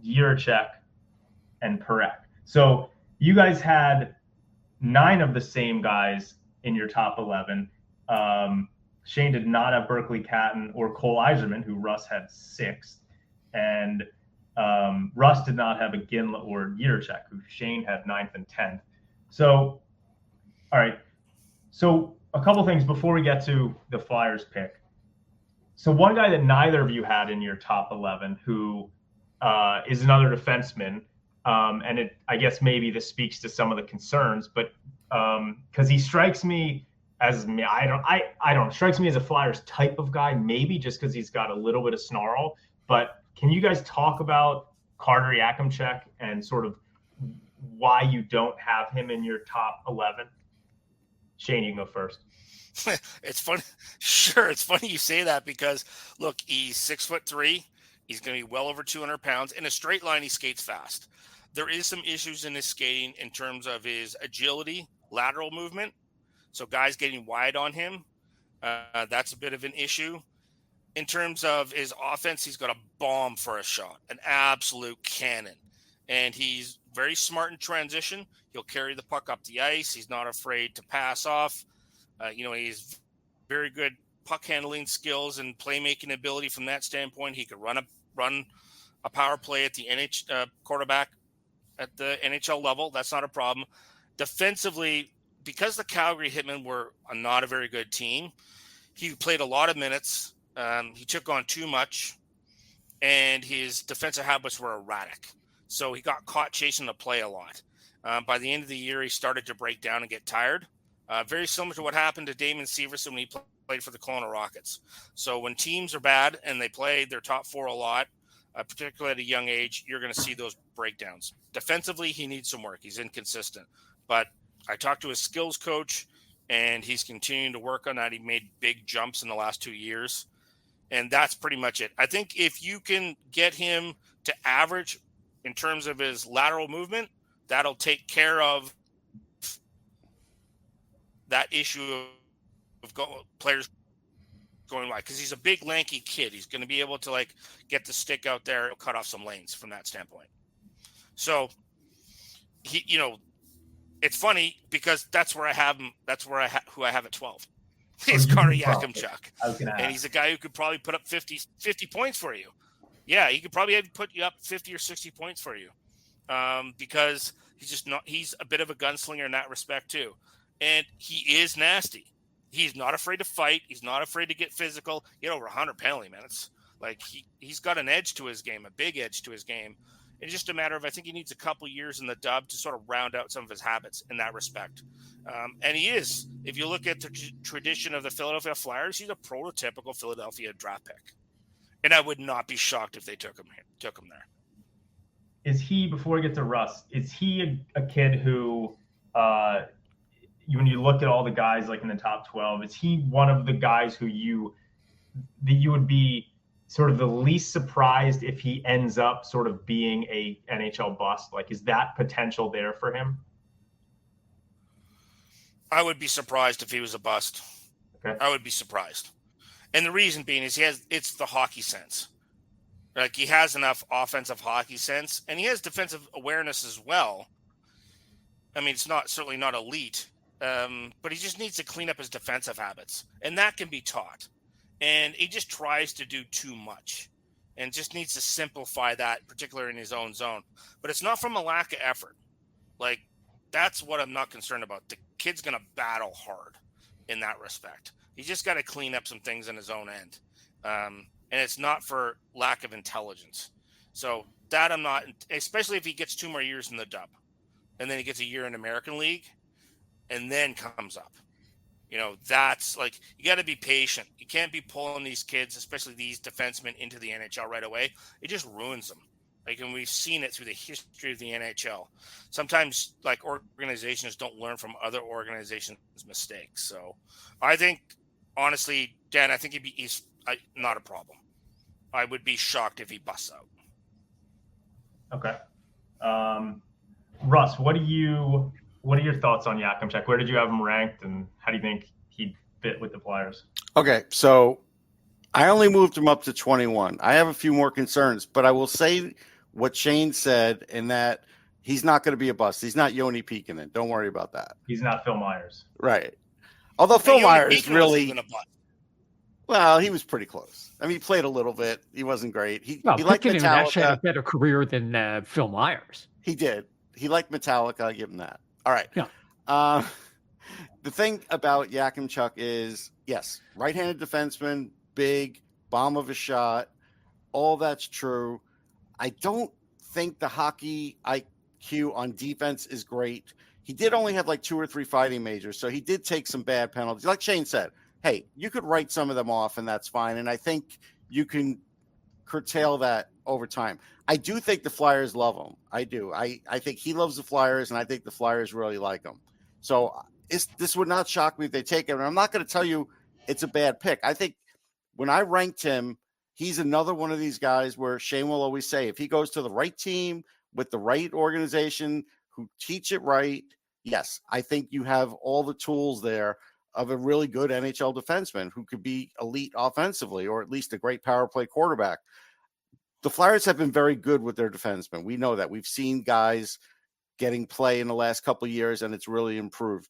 Jiricek, and Parekh. So you guys had 9 of the same guys in your top 11. Shane did not have Berkeley Catton or Cole Yzerman, who Russ had 6th. And Russ did not have Iginla or Jiricek, who Shane had 9th and 10th. So, all right. So a couple things before we get to the Flyers pick. So one guy that neither of you had in your top 11, who is another defenseman, and I guess maybe this speaks to some of the concerns, but because he strikes me as strikes me as a Flyers type of guy, maybe just because he's got a little bit of snarl. But can you guys talk about Carter Yakimchuk and sort of why you don't have him in your top 11? Shane, you can go first. It's funny. Sure. It's funny you say that because look, he's 6'3". He's going to be well over 200 pounds. In a straight line, he skates fast. There is some issues in his skating in terms of his agility, lateral movement. So guys getting wide on him, that's a bit of an issue. In terms of his offense, he's got a bomb for a shot, an absolute cannon. And he's very smart in transition. He'll carry the puck up the ice. He's not afraid to pass off. He's very good puck handling skills and playmaking ability from that standpoint. He could run a power play at the quarterback at the NHL level. That's not a problem. Defensively, because the Calgary Hitmen were not a very good team, he played a lot of minutes. He took on too much, and his defensive habits were erratic. So he got caught chasing the play a lot. By the end of the year, he started to break down and get tired. Very similar to what happened to Damon Severson when he played for the Kelowna Rockets. So when teams are bad and they play their top 4 a lot, particularly at a young age, you're going to see those breakdowns. Defensively, he needs some work. He's inconsistent. But I talked to his skills coach, and he's continuing to work on that. He made big jumps in the last 2 years. And that's pretty much it. I think if you can get him to average in terms of his lateral movement, that'll take care of that issue of players going wide. Because he's a big, lanky kid. He's going to be able to get the stick out there and cut off some lanes from that standpoint. So it's funny because that's where I have him. That's where who I have at 12. He's Carter Yakimchuk. And he's a guy who could probably put up 50 points for you. Yeah, he could probably put you up 50 or 60 points for you. Because he's a bit of a gunslinger in that respect too. And he is nasty. He's not afraid to fight. He's not afraid to get physical. He had over 100 penalty minutes. He's got an edge to his game, a big edge to his game. It's just a matter of, I think he needs a couple years in the dub to sort of round out some of his habits in that respect. And he is. If you look at the tradition of the Philadelphia Flyers, he's a prototypical Philadelphia draft pick. And I would not be shocked if they took him there. Is he, before we get to Russ, is he a kid who, when you look at all the guys in the top 12, is he one of the guys who you would be sort of the least surprised if he ends up sort of being a NHL bust? Is that potential there for him? I would be surprised if he was a bust. Okay. I would be surprised. And the reason being is it's the hockey sense. He has enough offensive hockey sense, and he has defensive awareness as well. I mean, it's certainly not elite, but he just needs to clean up his defensive habits, and that can be taught. And he just tries to do too much and just needs to simplify that, particularly in his own zone. But it's not from a lack of effort. That's what I'm not concerned about. The kid's going to battle hard in that respect. He just got to clean up some things in his own end. and it's not for lack of intelligence. So that I'm not, especially if he gets 2 more years in the dub, and then he gets a year in American League, and then comes up. That's like, you got to be patient. You can't be pulling these kids, especially these defensemen, into the NHL right away. It just ruins them. Like, and we've seen it through the history of the NHL. Sometimes, like, organizations don't learn from other organizations' mistakes. So, I think, honestly, Dan, I think he's not a problem. I would be shocked if he busts out. Okay. Russ, what are your thoughts on Yakimchuk? Where did you have him ranked, and how do you think he'd fit with the Flyers? Okay, so I only moved him up to 21. I have a few more concerns, but I will say what Shane said, in that he's not going to be a bust. He's not Yoni Peekinen. Don't worry about that. He's not Phil Myers. Right. Although Phil Myers really, well, he was pretty close. I mean, he played a little bit. He wasn't great. He liked Metallica. Actually had a better career than Phil Myers. He did. He liked Metallica. I'll give him that. All right. Yeah. The thing about Yakimchuk is, yes, right-handed defenseman, big, bomb of a shot. All that's true. I don't think the hockey IQ on defense is great. He did only have like 2 or 3 fighting majors, so he did take some bad penalties. Like Shane said, hey, you could write some of them off, and that's fine. And I think you can curtail that over time. I do think the Flyers love him. I do. I think he loves the Flyers, and I think the Flyers really like him. So this would not shock me if they take him. And I'm not going to tell you it's a bad pick. I think when I ranked him, he's another one of these guys where Shane will always say, if he goes to the right team with the right organization who teach it right, yes, I think you have all the tools there of a really good NHL defenseman who could be elite offensively, or at least a great power play quarterback. The Flyers have been very good with their defensemen. We know that. We've seen guys getting play in the last couple of years, and it's really improved.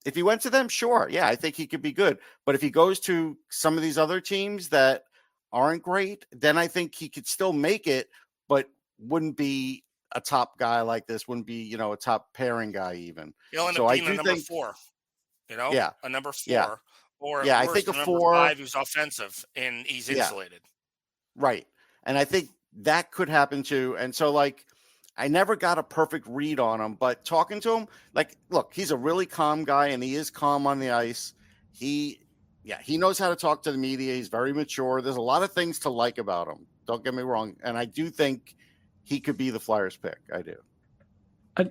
If he went to them, sure. Yeah, I think he could be good. But if he goes to some of these other teams that aren't great, then I think he could still make it, but wouldn't be a top guy like this, wouldn't be, a top pairing guy even. He'll end up being a number 4, yeah, a number 4. Yeah. Or I think a 4, 5 who's offensive and he's insulated. Right. And I think that could happen too. And so, like, I never got a perfect read on him, but talking to him, like, look, he's a really calm guy, and he is calm on the ice. He knows how to talk to the media. He's very mature. There's a lot of things to like about him. Don't get me wrong. And I do think he could be the Flyers pick. I do.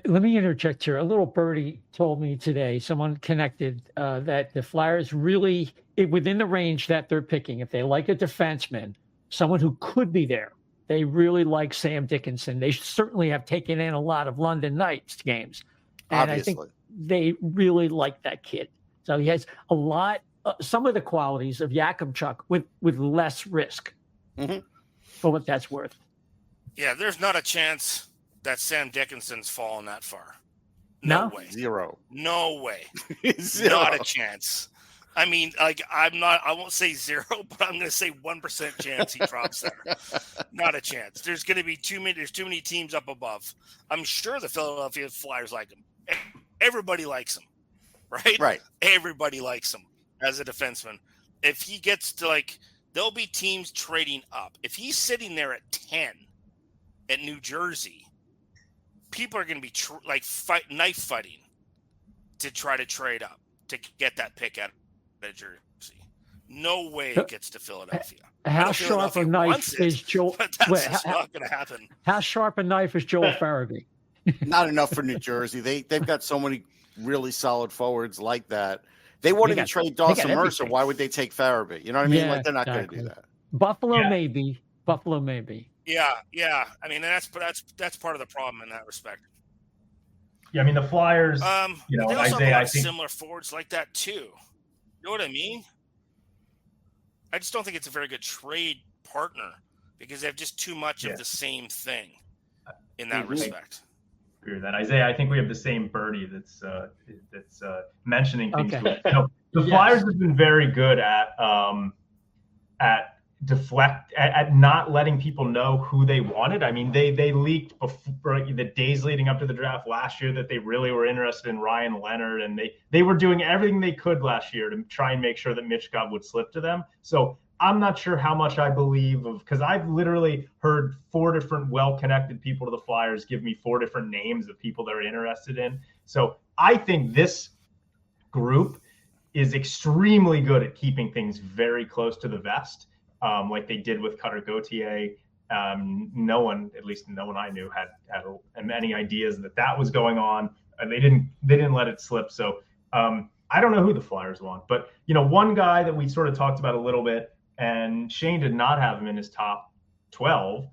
Let me interject here. A little birdie told me today, someone connected, that the Flyers really, within the range that they're picking, if they like a defenseman, someone who could be there, they really like Sam Dickinson. They certainly have taken in a lot of London Knights games. And obviously, I think they really like that kid. So he has a lot, some of the qualities of Yakimchuk with less risk, for what that's worth. Yeah, there's not a chance that Sam Dickinson's fallen that far. No way. 0. No way. 0. Not a chance. I mean, like, I won't say 0, but I'm going to say 1% chance he drops there. Not a chance. There's going to be too many teams up above. I'm sure the Philadelphia Flyers like him. Everybody likes him, right? Right. Everybody likes him as a defenseman. If he gets to, like, there'll be teams trading up. If he's sitting there at 10 at New Jersey, people are going to be knife fighting to try to trade up to get that pick out of Jersey. No way it gets to Philadelphia. How sharp a knife is Joel? That's not going to happen. How sharp a knife is Joel Farabee? Not enough for New Jersey. They've got so many really solid forwards like that. They won't even trade Dawson Mercer. Why would they take Farabee? You know what I mean? Yeah, like, they're not going to do that. Buffalo maybe. Yeah. I mean, that's part of the problem in that respect. Yeah, I mean, the Flyers, they also Isaiah, have a lot I of think similar forwards like that too. You know what I mean? I just don't think it's a very good trade partner because they have just too much of the same thing in that respect. I agree with that, Isaiah. I think we have the same birdie that's mentioning things. Okay. The Flyers have been very good at not letting people know who they wanted. I mean, they leaked before the days leading up to the draft last year that they really were interested in Ryan Leonard, and they were doing everything they could last year to try and make sure that Mitch Gov would slip to them. So I'm not sure how much I believe of, because I've literally heard 4 different well-connected people to the Flyers give me 4 different names of people they're interested in. So I think this group is extremely good at keeping things very close to the vest, like they did with Cutter Gauthier. No one, at least no one I knew, had any ideas that was going on, and they didn't let it slip. So I don't know who the Flyers want, but one guy that we sort of talked about a little bit, and Shane did not have him in his top 12,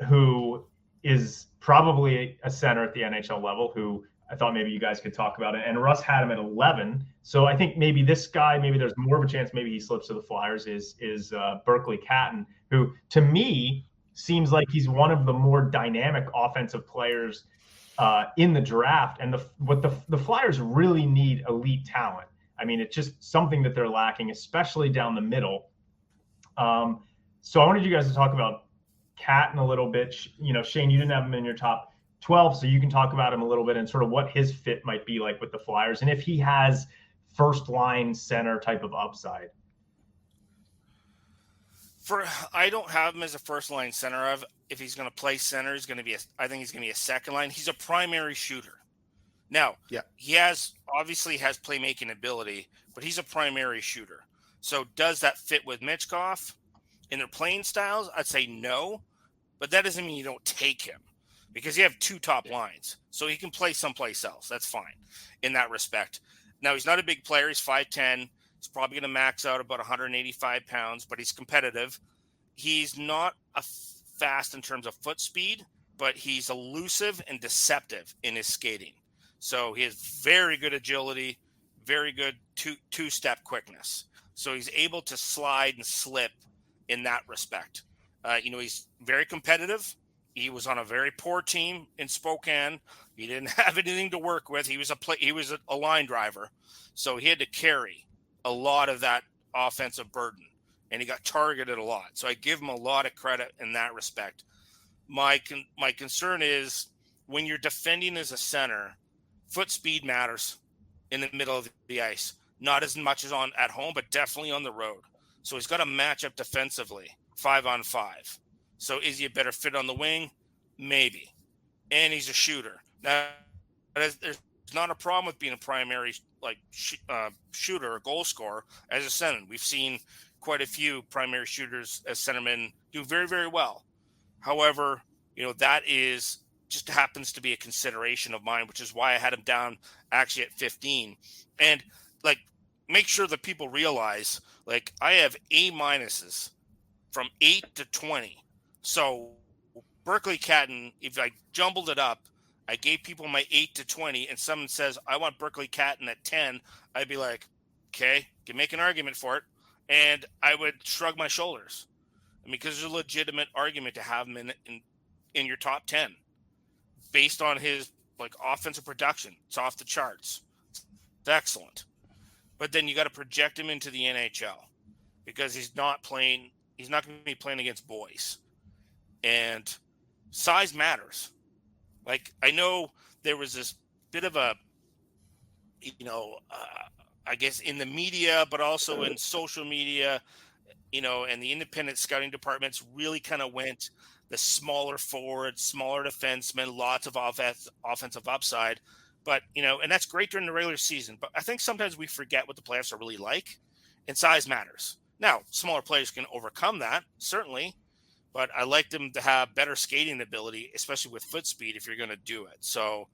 who is probably a center at the NHL level, who I thought maybe you guys could talk about it. And Russ had him at 11. So I think maybe this guy, maybe there's more of a chance maybe he slips to the Flyers, is Berkeley Catton, who to me seems like he's one of the more dynamic offensive players in the draft. And what the Flyers really need elite talent. I mean, it's just something that they're lacking, especially down the middle. So I wanted you guys to talk about Catton a little bit. Shane, you didn't have him in your top 12, so you can talk about him a little bit and sort of what his fit might be like with the Flyers, and if he has first line center type of upside. I don't have him as a first line center. If he's going to play center, I think he's going to be a second line. He's a primary shooter. Now, yeah, he obviously has playmaking ability, but he's a primary shooter. So does that fit with Mitchkov in their playing styles? I'd say no, but that doesn't mean you don't take him, because you have 2 top lines. So he can play someplace else. That's fine in that respect. Now, he's not a big player. He's 5'10". He's probably going to max out about 185 pounds, but he's competitive. He's not fast in terms of foot speed, but he's elusive and deceptive in his skating. So he has very good agility, very good two-step quickness. So he's able to slide and slip in that respect. He's very competitive. He was on a very poor team in Spokane. He didn't have anything to work with. He was a line driver, so he had to carry a lot of that offensive burden, and he got targeted a lot. So I give him a lot of credit in that respect. My concern is when you're defending as a center, foot speed matters in the middle of the ice. Not as much as at home, but definitely on the road. So he's got to match up defensively, 5-on-5. So is he a better fit on the wing? Maybe. And he's a shooter. Now, there's not a problem with being a primary shooter or goal scorer as a center. We've seen quite a few primary shooters as centermen do very, very well. However, that is just happens to be a consideration of mine, which is why I had him down actually at 15. And make sure that people realize, I have A- from 8 to 20. So Berkeley Catton, if I jumbled it up, I gave people my 8 to 20, and someone says, I want Berkeley Catton at 10, I'd be like, okay, can make an argument for it. And I would shrug my shoulders. Because there's a legitimate argument to have him in your top 10 based on his offensive production. It's off the charts. It's excellent. But then you got to project him into the NHL because he's not going to be playing against boys. And size matters. I know there was this bit of a, I guess in the media, but also in social media, and the independent scouting departments really kind of went the smaller forward, smaller defensemen, lots of offensive upside. But, and that's great during the regular season. But I think sometimes we forget what the playoffs are really like, and size matters. Now, smaller players can overcome that, certainly. But I like them to have better skating ability, especially with foot speed, if you're going to do it. So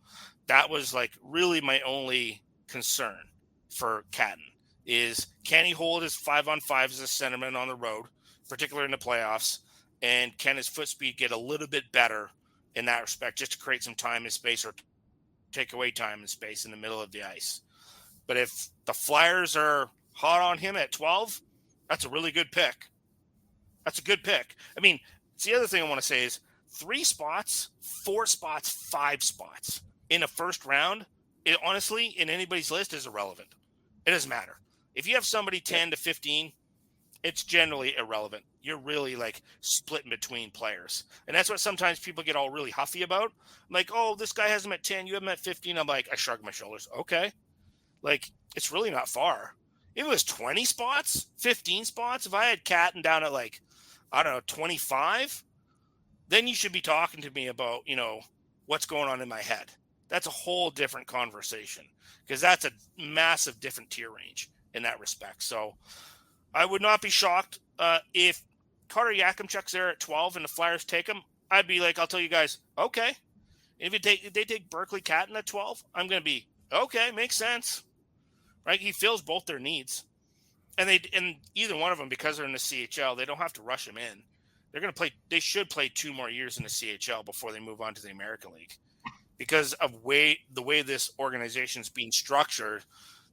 that was really my only concern for Catton is, can he hold his 5-on-5 as a centerman on the road, particularly in the playoffs? And can his foot speed get a little bit better in that respect, just to create some time and space or take away time and space in the middle of the ice? But if the Flyers are hot on him at 12, that's a really good pick. That's a good pick. I mean, it's the other thing I want to say is 3 spots, 4 spots, 5 spots in a first round, it honestly, in anybody's list, is irrelevant. It doesn't matter. If you have somebody 10 to 15, it's generally irrelevant. You're really splitting between players. And that's what sometimes people get all really huffy about. Oh, this guy has him at 10, you have him at 15. I'm I shrug my shoulders. Okay. It's really not far. If it was 20 spots, 15 spots, if I had Catton down at like, I don't know, 25, then you should be talking to me about, what's going on in my head. That's a whole different conversation because that's a massive different tier range in that respect. So I would not be shocked if Carter Yakimchuk's there at 12 and the Flyers take him. I'd be like, I'll tell you guys, okay. If they take Berkeley Catton at 12, I'm going to be, okay, makes sense. Right? He fills both their needs. And either one of them, because they're in the CHL, they don't have to rush him in. They're going to play. They should play 2 more years in the CHL before they move on to the American League, because of the way this organization is being structured.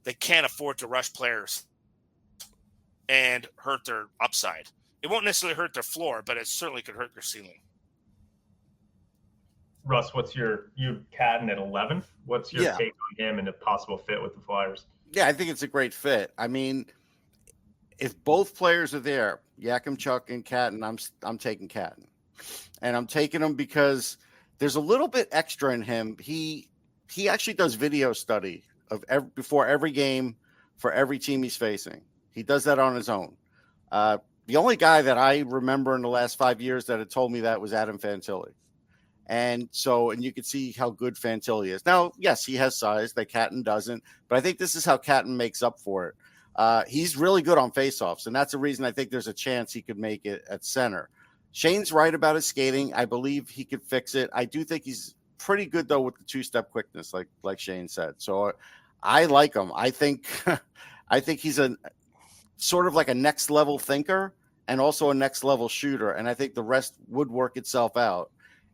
They can't afford to rush players and hurt their upside. It won't necessarily hurt their floor, but it certainly could hurt their ceiling. Russ, what's you Catton at 11th? What's your take on him and a possible fit with the Flyers? Yeah, I think it's a great fit. I mean, if both players are there, Yakimchuk and Catton, I'm taking Catton, and I'm taking him because there's a little bit extra in him. He actually does video study of before every game for every team he's facing. He does that on his own. The only guy that I remember in the last 5 years that had told me that was Adam Fantilli. And you can see how good Fantilli is. Now, yes, he has size that Catton doesn't, but I think this is how Catton makes up for it. He's really good on faceoffs, and that's the reason I think there's a chance he could make it at center. Shane's right about his skating. I believe he could fix it. I do think he's pretty good, though, with the 2-step quickness, like Shane said. So I like him. I think he's a sort of like a next level thinker and also a next level shooter, and I think the rest would work itself out.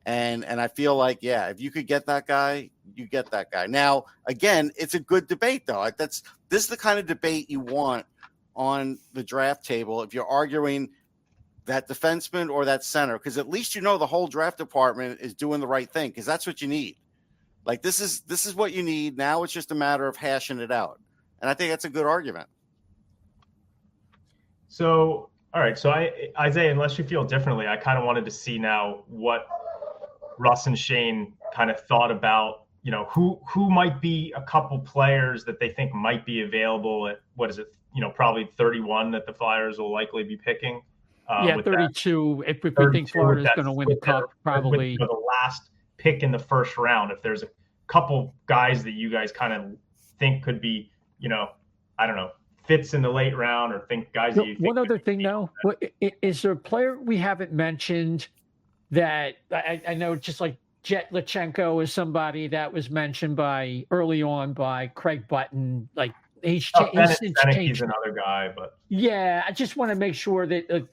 And I feel like, if you could get that guy, you get that guy. Now, again, it's a good debate, though. This is the kind of debate you want on the draft table if you're arguing that defenseman or that center, because at least the whole draft department is doing the right thing, because that's what you need. Like, this is what you need. Now it's just a matter of hashing it out. And I think that's a good argument. So, all right. So, Isaiah, unless you feel differently, I kind of wanted to see now what Russ and Shane kind of thought about, who might be a couple players that they think might be available at, probably 31 that the Flyers will likely be picking. 32. If we think Florida's going to win the Cup, probably. With the last pick in the first round, if there's a couple guys that you guys kind of think could be, I don't know, fits in the late round, or think guys that you think. One other thing, though, is there a player we haven't mentioned that I know, just like Jet Lachenko is somebody that was mentioned early on by Craig Button. Like he's changed. Another guy, but I just want to make sure that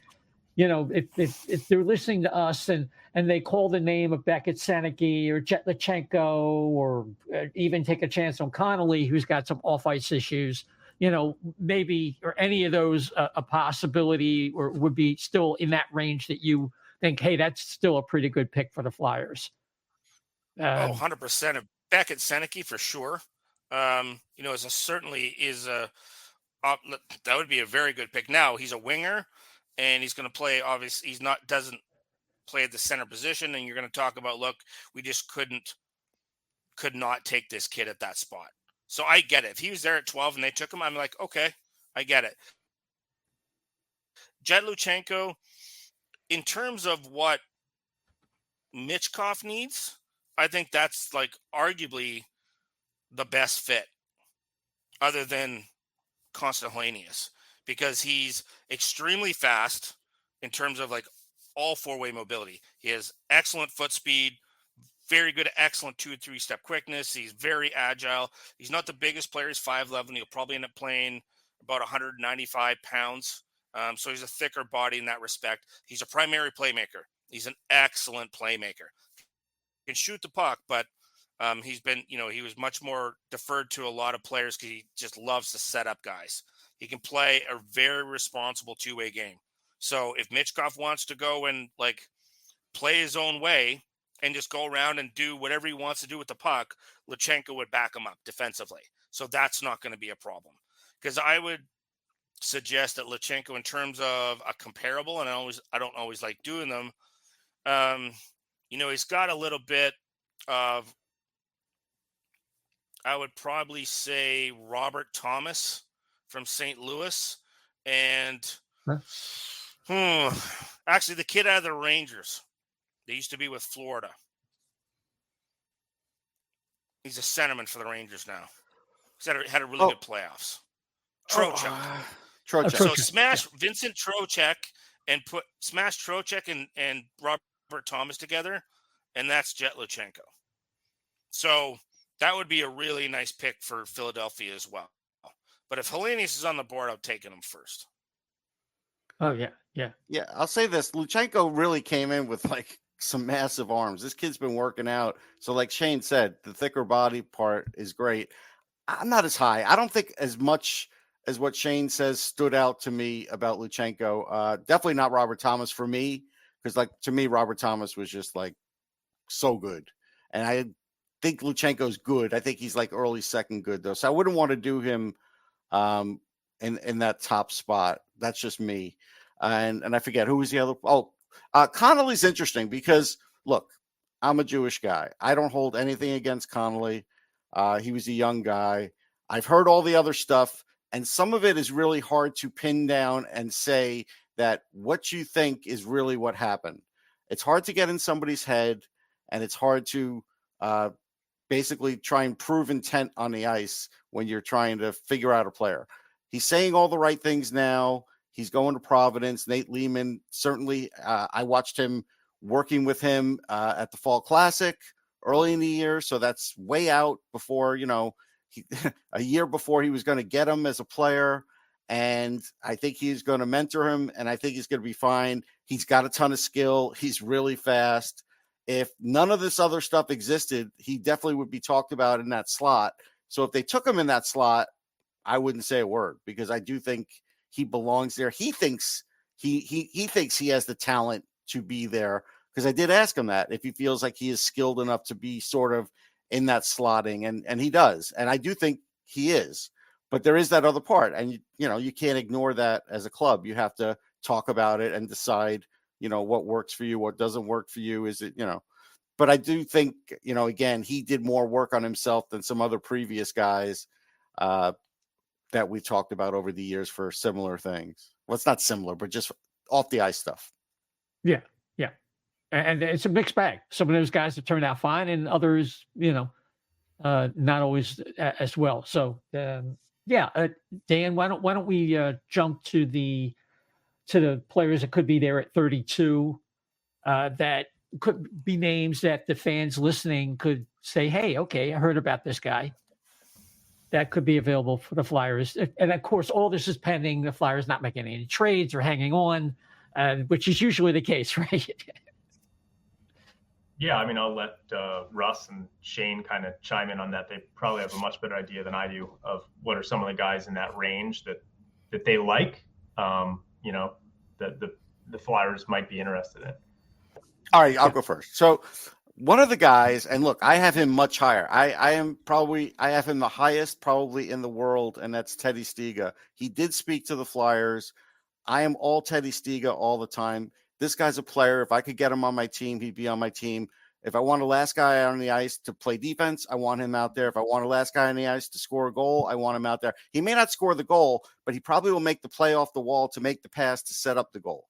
if they're listening to us and they call the name of Beckett Seneke or Jet Lachenko, or even take a chance on Connolly, who's got some off ice issues, maybe, or any of those a possibility, or would be still in that range that you think, hey, that's still a pretty good pick for the Flyers. 100%. Beckett Seneke for sure. Certainly is that would be a very good pick. Now he's a winger, and he's going to play. Obviously, doesn't play at the center position, and you're going to talk about, look, we just could not take this kid at that spot. So I get it. If he was there at 12 and they took him, I'm like, okay, I get it. Jet Luchenko, in terms of what Michkov needs, I think that's like arguably the best fit other than Konstantinos, because he's extremely fast in terms of like all four-way mobility. He has excellent foot speed, very good, excellent 2 and 3 step quickness. He's very agile. He's not the biggest player. He's 5'11". He'll probably end up playing about 195 pounds. So he's a thicker body in that respect. He's a primary playmaker. He's an excellent playmaker. He can shoot the puck, but he's been, he was much more deferred to a lot of players because he just loves to set up guys. He can play a very responsible two-way game. So if Michkov wants to go and like play his own way and just go around and do whatever he wants to do with the puck, Luchenko would back him up defensively. So that's not going to be a problem, because I would suggest that Luchenko, in terms of a comparable, and I don't always like doing them, he's got a little bit of, I would probably say, Robert Thomas from St. Louis, and Huh? actually the kid out of the Rangers. They used to be with Florida. He's a centerman for the Rangers now. He's had a really good playoffs. Trocheck. Trocheck. So smash Vincent Trocheck and smash Trocheck and Robert Thomas together, and that's Jet Luchenko. So that would be a really nice pick for Philadelphia as well. But if Hellenius is on the board, I'm taking him first. Oh, yeah. Yeah, I'll say this. Luchenko really came in with like some massive arms. This kid's been working out. So like Shane said, the thicker body part is great. I'm not as high. I don't think as much as what Shane says stood out to me about Luchenko. Definitely not Robert Thomas for me, because like to me, Robert Thomas was just like so good. And I think Luchenko's good. I think he's like early second good though. So I wouldn't want to do him in that top spot. That's just me. And I forget who was the other. Connolly's interesting because look, I'm a Jewish guy. I don't hold anything against Connolly. He was a young guy. I've heard all the other stuff, and some of it is really hard to pin down and say that what you think is really what happened. It's hard to get in somebody's head, and it's hard to basically try and prove intent on the ice when you're trying to figure out a player. He's saying all the right things now. He's going to Providence. Nate Lehman, certainly, I watched him working with him at the Fall Classic early in the year. So that's way out before, a year before he was going to get him as a player. And I think he's going to mentor him, and I think he's going to be fine. He's got a ton of skill. He's really fast. If none of this other stuff existed, he definitely would be talked about in that slot. So if they took him in that slot, I wouldn't say a word, because I do think he belongs there. He thinks he thinks he has the talent to be there, because I did ask him that if he feels like he is skilled enough to be sort of in that slotting, and he does. And I do think he is. But there is that other part, and you can't ignore that as a club. You have to talk about it and decide, what works for you, what doesn't work for you. Is it, But I do think, again, he did more work on himself than some other previous guys that we've talked about over the years for similar things. Well, it's not similar, but just off the ice stuff. Yeah. And it's a mixed bag. Some of those guys have turned out fine, and others, not always as well. So, Dan, why don't we jump to the players that could be there at 32, that could be names that the fans listening could say, hey, okay, I heard about this guy. That could be available for the Flyers. And of course, all this is pending the Flyers not making any trades or hanging on, which is usually the case, right? Yeah, I mean, I'll let Russ and Shane kind of chime in on that. They probably have a much better idea than I do of what are some of the guys in that range that they like, that the Flyers might be interested in. All right, I'll go first. So one of the guys, and look, I have him much higher. I have him the highest probably in the world, and that's Teddy Stiga. He did speak to the Flyers. I am all Teddy Stiga all the time. This guy's a player. If I could get him on my team, he'd be on my team. If I want a last guy out on the ice to play defense, I want him out there. If I want a last guy on the ice to score a goal, I want him out there. He may not score the goal, but he probably will make the play off the wall to make the pass to set up the goal.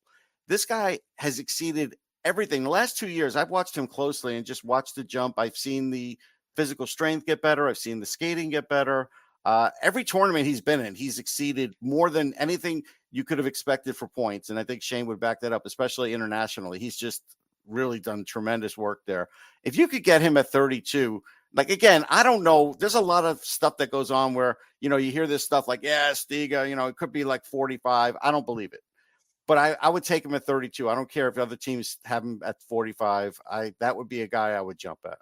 This guy has exceeded everything. The last 2 years, I've watched him closely and just watched the jump. I've seen the physical strength get better. I've seen the skating get better. Every tournament he's been in, he's exceeded more than anything you could have expected for points. And I think Shane would back that up, especially internationally. He's just really done tremendous work there. If you could get him at 32, like, again, I don't know. There's a lot of stuff that goes on where, you hear this stuff like, yeah, Stiga, it could be like 45. I don't believe it. But I would take him at 32. I don't care if other teams have him at 45. That would be a guy I would jump at.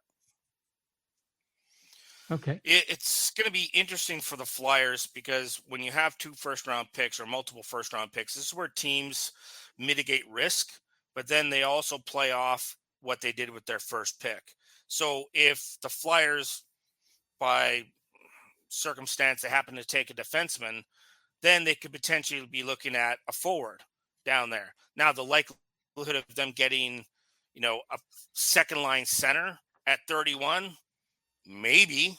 Okay. It's going to be interesting for the Flyers, because when you have 2 first-round picks or multiple first-round picks, this is where teams mitigate risk, but then they also play off what they did with their first pick. So if the Flyers, by circumstance, they happen to take a defenseman, then they could potentially be looking at a forward down there. Now, the likelihood of them getting, a second-line center at 31, maybe.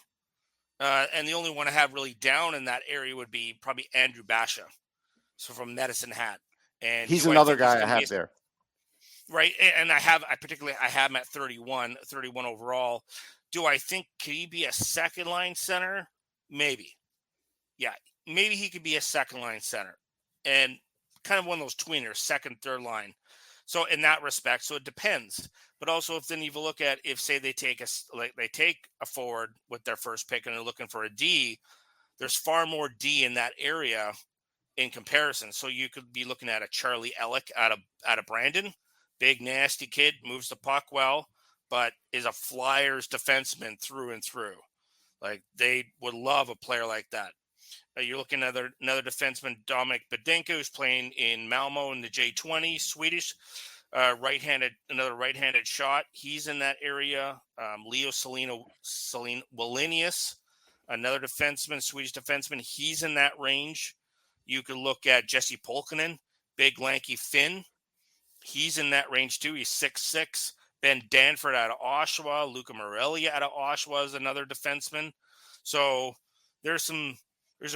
And the only one I have really down in that area would be probably Andrew Basha. So from Medicine Hat. And he's another guy I have there. Right. And I have him at 31 overall. Do I think can he be a second line center? Maybe. Yeah. Maybe he could be a second line center. And kind of one of those tweeners, second, third line. So in that respect, so it depends. But also, if then you look at say they take a forward with their first pick and they're looking for a D, there's far more D in that area in comparison. So you could be looking at a Charlie Ellick out of Brandon, big nasty kid, moves the puck well, but is a Flyers defenseman through and through. Like they would love a player like that. You're looking at another defenseman, Dominic Bedenko, who's playing in Malmo in the J20, Swedish, another right-handed shot. He's in that area. Leo Wallenius, another defenseman, Swedish defenseman. He's in that range. You could look at Jesse Polkinen, big lanky Finn. He's in that range too. He's 6'6". Ben Danford out of Oshawa. Luca Morelli out of Oshawa is another defenseman. So there's a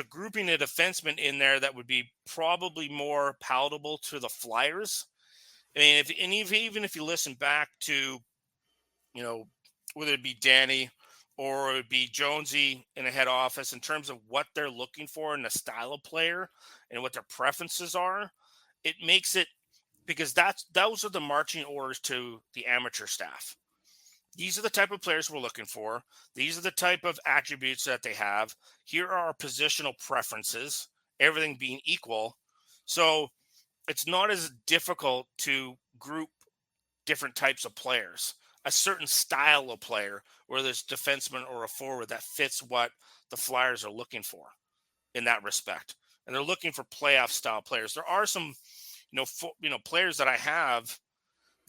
grouping of defensemen in there that would be probably more palatable to the Flyers. I mean, even if you listen back to, whether it be Danny or it would be Jonesy in the head office in terms of what they're looking for in the style of player and what their preferences are, it makes it because those are the marching orders to the amateur staff. These are the type of players we're looking for. These are the type of attributes that they have. Here are our positional preferences, everything being equal. So it's not as difficult to group different types of players, a certain style of player, whether it's defenseman or a forward that fits what the Flyers are looking for in that respect. And they're looking for playoff style players. There are some, players that I have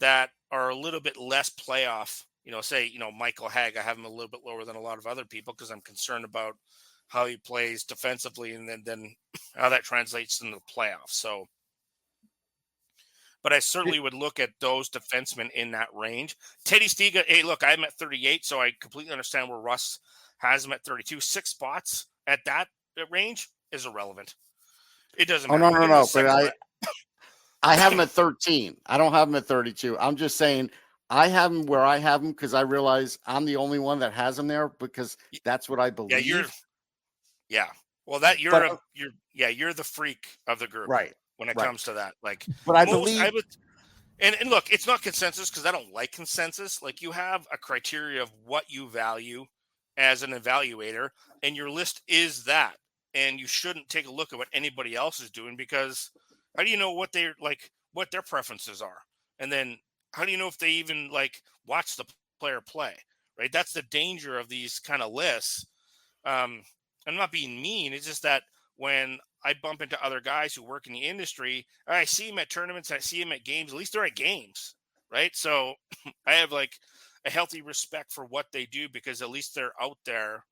that are a little bit less playoff. Michael Hagg, I have him a little bit lower than a lot of other people because I'm concerned about how he plays defensively and then how that translates into the playoffs. So, but I certainly would look at those defensemen in that range. Teddy Stiga, hey, look, I'm at 38, so I completely understand where Russ has him at 32. 6 spots at that range is irrelevant. It doesn't matter. No. But I have him at 13. I don't have him at 32. I'm just saying I have him where I have him because I realize I'm the only one that has him there because that's what I believe. Well, you're the freak of the group, right? When it comes to that, but I believe. And look, it's not consensus because I don't like consensus. Like you have a criteria of what you value as an evaluator, and your list is that, and you shouldn't take a look at what anybody else is doing because how do you know what what their preferences are, and then how do you know if they even watch the player play? Right, that's the danger of these kind of lists. I'm not being mean. It's just that when I bump into other guys who work in the industry, I see them at tournaments, I see them at games. At least they're at games, right? So I have a healthy respect for what they do because at least they're out there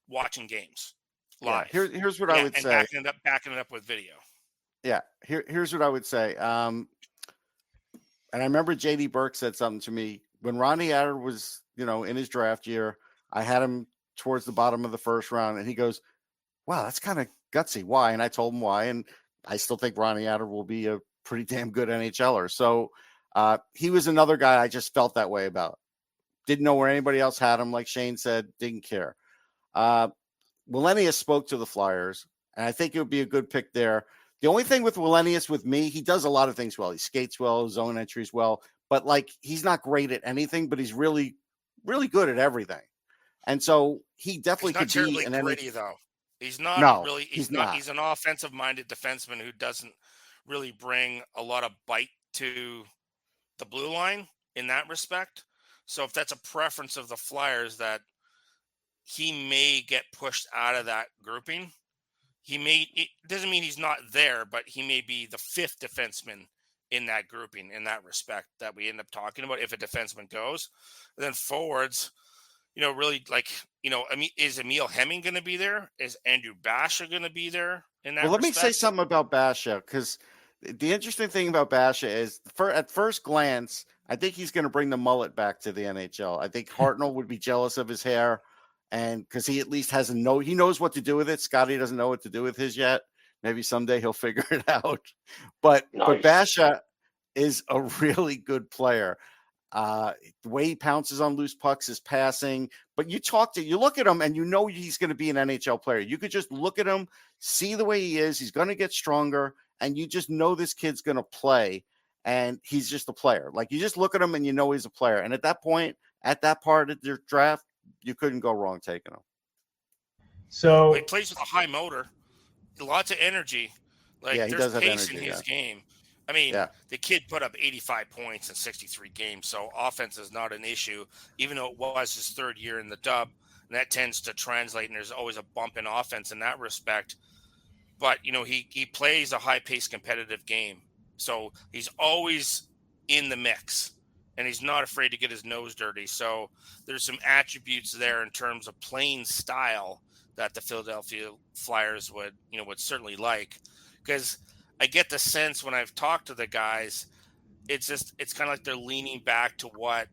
watching games live. Yeah, here's what I would say. Backing it up with video. Yeah, here's what I would say. And I remember JD Burke said something to me when Ronnie Adder was, in his draft year. I had him towards the bottom of the first round, and he goes, "Wow, that's kind of gutsy. Why?" And I told him why, and I still think Ronnie Adder will be a pretty damn good NHLer. So he was another guy I just felt that way about. Didn't know where anybody else had him. Like Shane said, didn't care. Wallenius spoke to the Flyers, and I think it would be a good pick there. The only thing with Wallenius with me, he does a lot of things well. He skates well, zone entries well, but he's not great at anything, but he's really, really good at everything. And so he definitely could be an gritty, though. He's not really. He's not. Not. He's an offensive-minded defenseman who doesn't really bring a lot of bite to the blue line in that respect. So if that's a preference of the Flyers, that he may get pushed out of that grouping. It doesn't mean he's not there, but he may be the 5th defenseman in that grouping in that respect that we end up talking about if a defenseman goes. And then forwards, really is Emil Hemming going to be there? Is Andrew Basha going to be there in that Well, let respect? me say something about Basha, because the interesting thing about Basha is at first glance, I think he's going to bring the mullet back to the NHL. I think Hartnell would be jealous of his hair. And because he at least he knows what to do with it. Scotty doesn't know what to do with his yet. Maybe someday he'll figure it out. But Basha is a really good player. The way he pounces on loose pucks, his passing. But you look at him and you know he's going to be an NHL player. You could just look at him, see the way he is. He's going to get stronger, and you just know this kid's going to play. And he's just a player. Like, you just look at him and you know he's a player. And at that point, at that part of their draft, you couldn't go wrong taking him. So he plays with a high motor, lots of energy. Like, he there's does have pace energy, in his game. I mean, the kid put up 85 points in 63 games, so offense is not an issue, even though it was his third year in the dub, and that tends to translate, and there's always a bump in offense in that respect. But, he plays a high-paced competitive game, so he's always in the mix, and he's not afraid to get his nose dirty. So there's some attributes there in terms of playing style that the Philadelphia Flyers would certainly like, because I get the sense when I've talked to the guys, it's kind of like they're leaning back to what's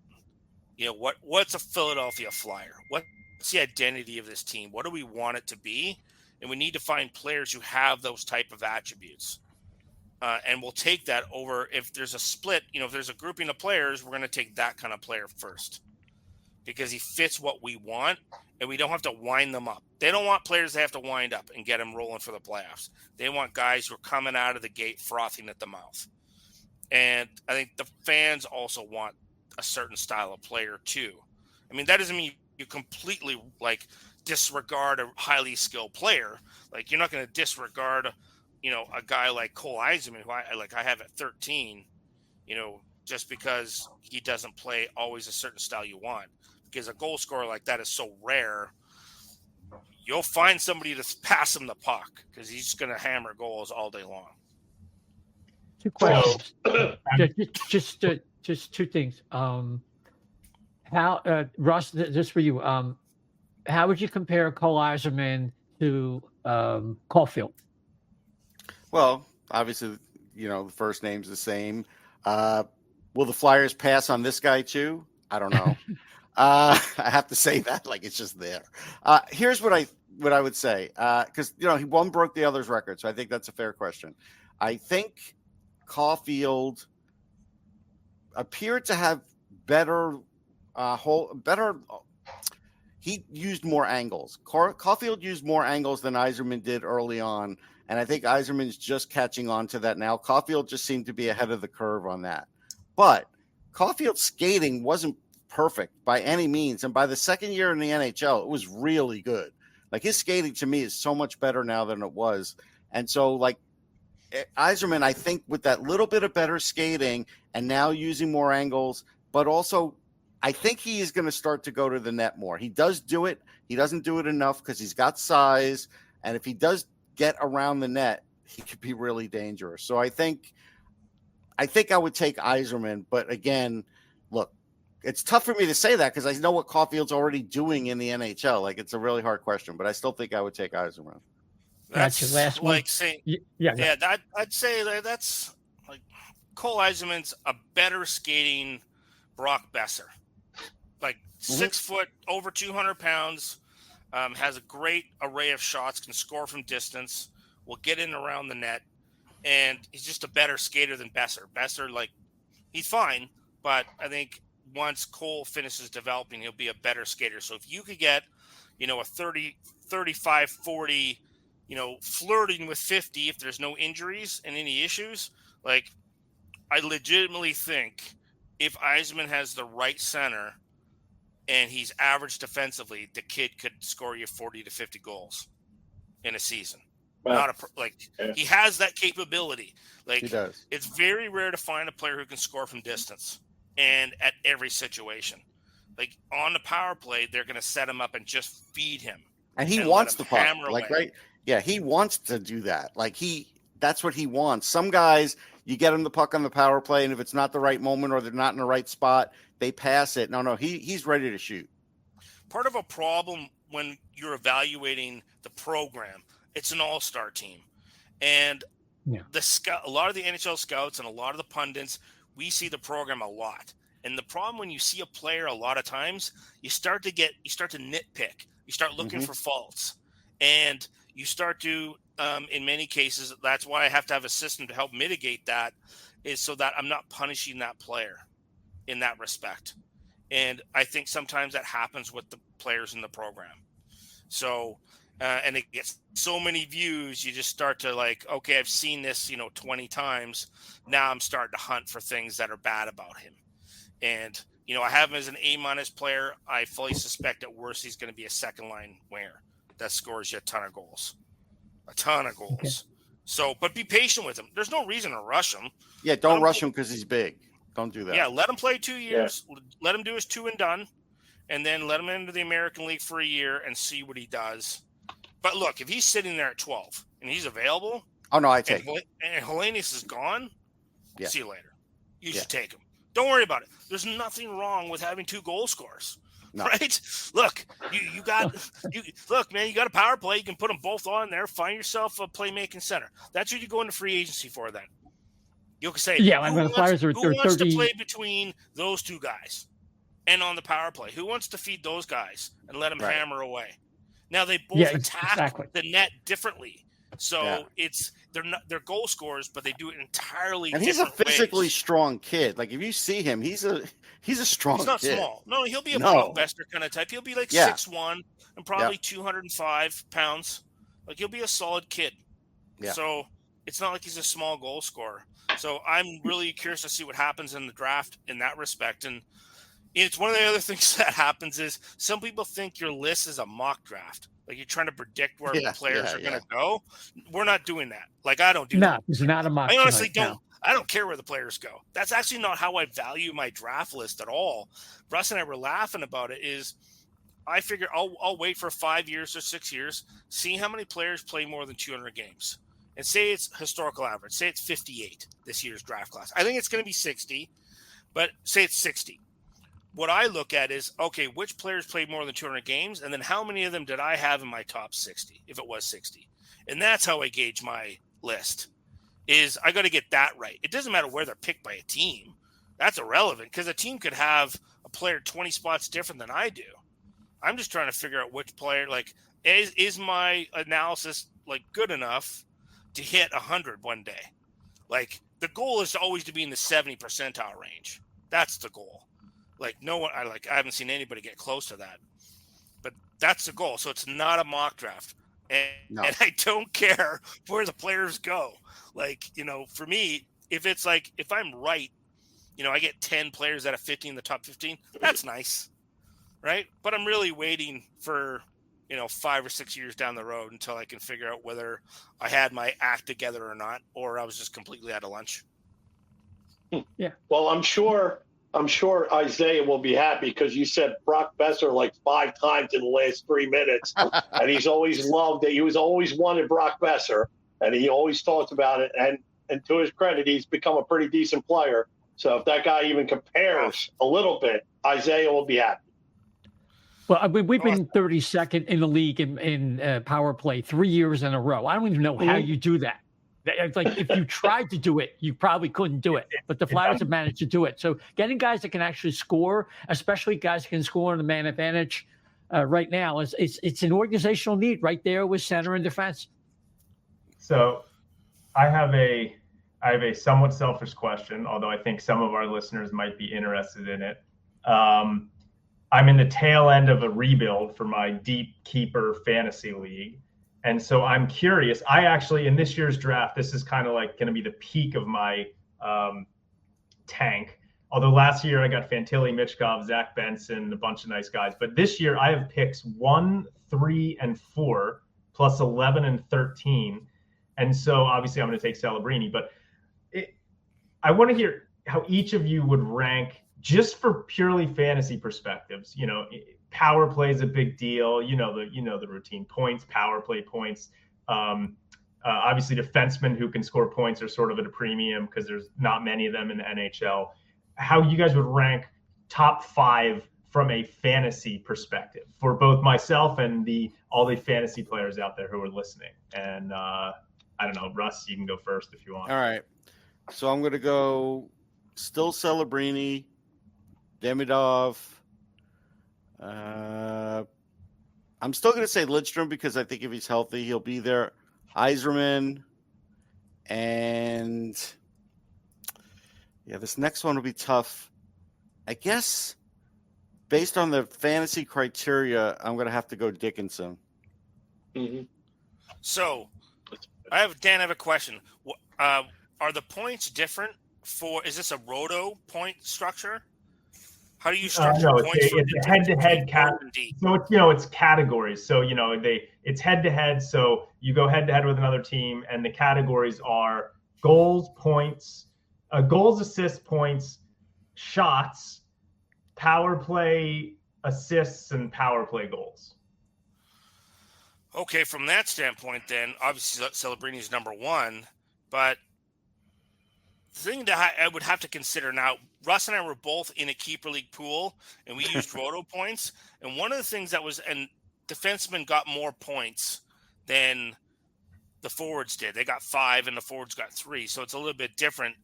a Philadelphia Flyer? What's the identity of this team? What do we want it to be? And we need to find players who have those type of attributes. And we'll take that over if there's a split, if there's a grouping of players, we're going to take that kind of player first because he fits what we want and we don't have to wind them up. They don't want players that have to wind up and get them rolling for the playoffs. They want guys who are coming out of the gate frothing at the mouth. And I think the fans also want a certain style of player too. I mean, that doesn't mean you completely disregard a highly skilled player. Like, you're not going to disregard a guy like Cole Eiserman, who I have at 13, just because he doesn't play always a certain style you want. Because a goal scorer like that is so rare, you'll find somebody to pass him the puck because he's going to hammer goals all day long. Two questions. Just two things. How, Russ, this for you. How would you compare Cole Eiserman to Caulfield? Well, obviously, the first name's the same. Will the Flyers pass on this guy too? I don't know. I have to say that like it's just there. Here's what I would say, because one broke the other's record, so I think that's a fair question. I think Caulfield appeared to have better. He used more angles. Caulfield used more angles than Eiserman did early on. And I think Eiserman's just catching on to that now. Caulfield just seemed to be ahead of the curve on that. But Caulfield's skating wasn't perfect by any means. And by the second year in the NHL, it was really good. Like, his skating to me is so much better now than it was. And so, like, Eiserman, I think with that little bit of better skating and now using more angles, but also I think he is going to start to go to the net more. He does do it. He doesn't do it enough because he's got size. And if he does get around the net, he could be really dangerous. So I think I would take Eiserman, but again, look, it's tough for me to say that because I know what Caulfield's already doing in the NHL. Like, it's a really hard question, but I still think I would take Eiserman. That's your last one. like saying, I'd say that's like Cole Eiserman's a better skating Brock Besser, like 6 foot, over 200 pounds. Has a great array of shots, can score from distance, will get in around the net, and he's just a better skater than Besser. Besser, he's fine, but I think once Cole finishes developing, he'll be a better skater. So if you could get, a 30, 35, 40, flirting with 50 if there's no injuries and any issues, I legitimately think if Eiserman has the right center and he's average defensively, the kid could score you 40 to 50 goals in a season. Wow. He has that capability. He does. It's very rare to find a player who can score from distance and at every situation. On the power play, they're going to set him up and just feed him. And he wants the puck. Right? Yeah, he wants to do that. That's what he wants. Some guys, you get him the puck on the power play, and if it's not the right moment or they're not in the right spot, they pass it. No, he's ready to shoot. Part of a problem when you're evaluating the program, it's an all-star team. And a lot of the NHL scouts and a lot of the pundits, we see the program a lot. And the problem when you see a player a lot of times, you start to nitpick. You start looking for faults, and you start to, in many cases, that's why I have to have a system to help mitigate that, is so that I'm not punishing that player in that respect. And I think sometimes that happens with the players in the program. So, and it gets so many views, you just start to like, okay, I've seen this, 20 times. Now I'm starting to hunt for things that are bad about him. And, I have him as an A- player. I fully suspect at worst he's going to be a second line winger that scores you a ton of goals. Okay. So, but be patient with him. There's no reason to rush him. Yeah, don't rush him because he's big. Don't do that. Yeah, let him play 2 years. Yeah. Let him do his 2 and done, and then let him into the American League for a year and see what he does. But look, if he's sitting there at 12 and he's available, I take him. And Helenius is gone, see you later. You should take him. Don't worry about it. There's nothing wrong with having 2 goal scorers. No. Right? Look, you got a power play. You can put them both on there. Find yourself a playmaking center. That's what you go into free agency for. Then you can say, the Flyers are who wants to play between those 2 guys, and on the power play, who wants to feed those guys and let them hammer away? Now they both attack the net differently. So they're goal scorers, but they do it entirely different ways. And he's a physically strong kid. Like if you see him, he's a strong kid. He's not small. No, he'll be a Brock Besser kind of type. He'll be like 6'1" and probably 205 pounds. Like he'll be a solid kid. Yeah. So it's not like he's a small goal scorer. So I'm really curious to see what happens in the draft in that respect. And it's one of the other things that happens is some people think your list is a mock draft. Like you're trying to predict where the players are going to go. We're not doing that. Like I don't do that. No, it's not a mock. I honestly don't. No. I don't care where the players go. That's actually not how I value my draft list at all. Russ and I were laughing about it. Is I figure I'll wait for 5 years or 6 years, see how many players play more than 200 games, and say it's historical average. Say it's 58 this year's draft class. I think it's going to be 60, but say it's 60. What I look at is, okay, which players played more than 200 games, and then how many of them did I have in my top 60, if it was 60? And that's how I gauge my list, is I got to get that right. It doesn't matter where they're picked by a team. That's irrelevant, because a team could have a player 20 spots different than I do. I'm just trying to figure out which player, like, is my analysis, like, good enough to hit 100 one day? Like, the goal is always to be in the 70 percentile range. That's the goal. Like no one, I haven't seen anybody get close to that, but that's the goal. So it's not a mock draft, and I don't care where the players go. Like, for me, if it's like, if I'm right, I get 10 players out of 15 in the top 15. That's nice. Right. But I'm really waiting for, 5 or 6 years down the road until I can figure out whether I had my act together or not, or I was just completely out of lunch. Yeah. Well, I'm sure Isaiah will be happy because you said Brock Besser like 5 times in the last 3 minutes. And he's always loved it. He was always wanted Brock Besser, and he always talks about it. And to his credit, he's become a pretty decent player. So if that guy even compares a little bit, Isaiah will be happy. Well, we've been 32nd in the league in power play 3 years in a row. I don't even know how you do that. It's like if you tried to do it, you probably couldn't do it. But the Flyers have managed to do it. So getting guys that can actually score, especially guys who can score in the man advantage right now, it's an organizational need right there with center and defense. So I have a somewhat selfish question, although I think some of our listeners might be interested in it. I'm in the tail end of a rebuild for my deep keeper fantasy league. And so I'm curious. I actually, in this year's draft, this is kind of like going to be the peak of my tank. Although last year I got Fantilli, Michkov, Zach Benson, a bunch of nice guys. But this year I have picks 1, 3, and 4, plus 11 and 13. And so obviously I'm going to take Celebrini. But I want to hear how each of you would rank just for purely fantasy perspectives. Power play is a big deal. The routine points, power play points. Obviously, defensemen who can score points are sort of at a premium because there's not many of them in the NHL. How you guys would rank top 5 from a fantasy perspective for both myself and all the fantasy players out there who are listening. And I don't know, Russ, you can go first if you want. All right. So I'm going to go still Celebrini, Demidov. I'm I'm still going to say Lidstrom because I think if he's healthy, he'll be there. Yzerman, and this next one will be tough. I guess based on the fantasy criteria, I'm going to have to go Dickinson. Mm-hmm. So, I have a question. Are the points different is this a roto point structure? How do you structure no, points? It's a head-to-head category. So it's categories. So it's head-to-head. So you go head-to-head with another team, and the categories are goals, points, goals, assists, points, shots, power play assists, and power play goals. Okay, from that standpoint, then obviously Celebrini is number one, but the thing that I would have to consider now, Russ and I were both in a keeper league pool, and we used roto points. And one of the things and defensemen got more points than the forwards did. They got 5, and the forwards got 3. So it's a little bit different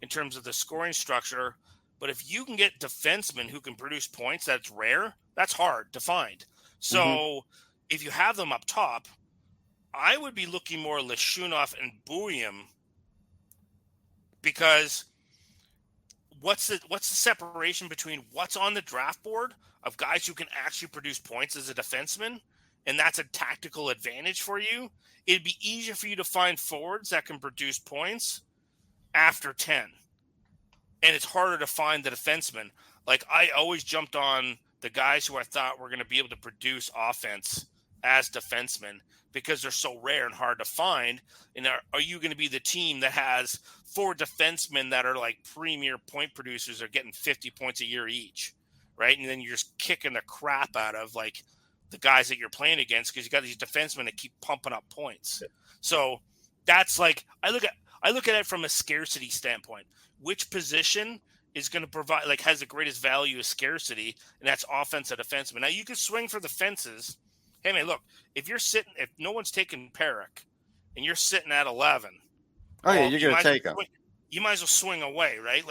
in terms of the scoring structure. But if you can get defensemen who can produce points, that's rare. That's hard to find. So if you have them up top, I would be looking more Leshunov and Bouillon. Because what's the separation between what's on the draft board of guys who can actually produce points as a defenseman, and that's a tactical advantage for you? It'd be easier for you to find forwards that can produce points after 10. And it's harder to find the defensemen. Like, I always jumped on the guys who I thought were going to be able to produce offense as defensemen because they're so rare and hard to find. And are you going to be the team that has 4 defensemen that are like premier point producers are getting 50 points a year each, right? And then you're just kicking the crap out of like the guys that you're playing against because you got these defensemen that keep pumping up points. So that's like I look at it from a scarcity standpoint. Which position is going to provide has the greatest value of scarcity, and that's offense and defenseman. Now you can swing for the fences. Hey man, look, if no one's taking Perrick and you're sitting at 11, you're going to take him. You might as well swing away, right?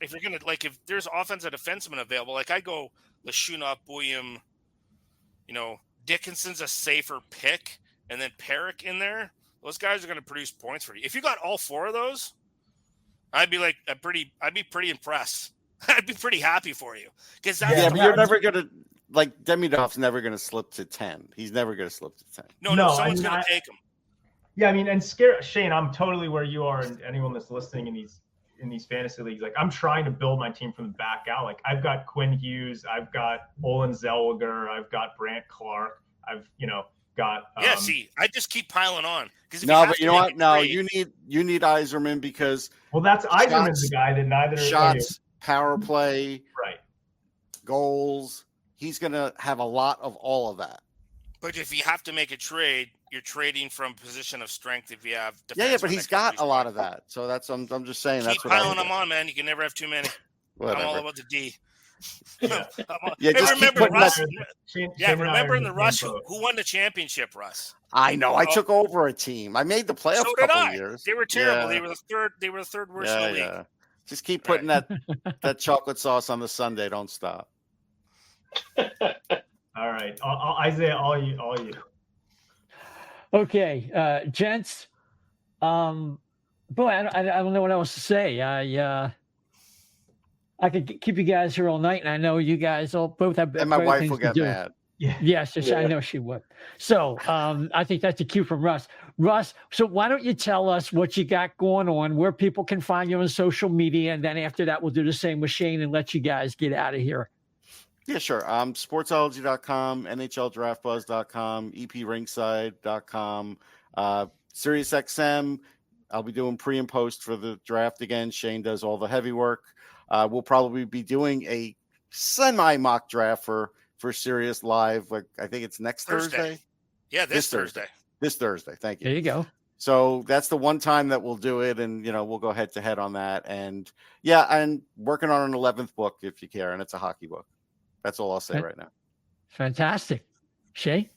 If you're going to if there's offensive defenseman available, I go Leshunov, Bouillon, Dickinson's a safer pick, and then Perrick in there. Those guys are going to produce points for you. If you got all 4 of those, I'd be pretty impressed. I'd be pretty happy for you because but you're never going to. Demidov's never going to slip to 10. He's never going to slip to 10. No, someone's going to take him. Yeah, I mean, and Shane, I'm totally where you are, and anyone that's listening in these fantasy leagues. I'm trying to build my team from the back out. I've got Quinn Hughes, I've got Olin Zellweger, I've got Brant Clark, I've got. See, I just keep piling on because but you know what? No, you need Yzerman because that's Yzerman's the guy that neither shots, power play, right, goals. He's going to have a lot of all of that. But if you have to make a trade, you're trading from position of strength. If you have, but he's got a lot of that. So that's I'm just saying. That's what piling them on, man. You can never have too many. Whatever. I'm all about the D. Just remember Russ. Shane remember in the Russ who won the championship, Russ. I know. I took over a team. I made the playoffs a couple of years. They were terrible. Yeah. They were the third worst in the league. Yeah. Just keep putting that chocolate sauce on the sundae. Don't stop. All right, Isaiah, all you. Okay, gents. Boy, I don't know what else to say. I could keep you guys here all night, and I know you guys both have. And my wife will get mad. Yeah. Yes, I know she would. So I think that's a cue from Russ. Russ, so why don't you tell us what you got going on, where people can find you on social media, and then after that, we'll do the same with Shane and let you guys get out of here. Yeah, sure. Sportsology.com, NHLDraftBuzz.com, EPRingside.com, SiriusXM. I'll be doing pre and post for the draft again. Shane does all the heavy work. We'll probably be doing a semi-mock draft for Sirius Live. I think it's next Thursday. Yeah, this Thursday. This Thursday. Thank you. There you go. So that's the one time that we'll do it, and we'll go head to head on that. And I'm working on an 11th book if you care, and it's a hockey book. That's all I'll say right now. Fantastic. Shay?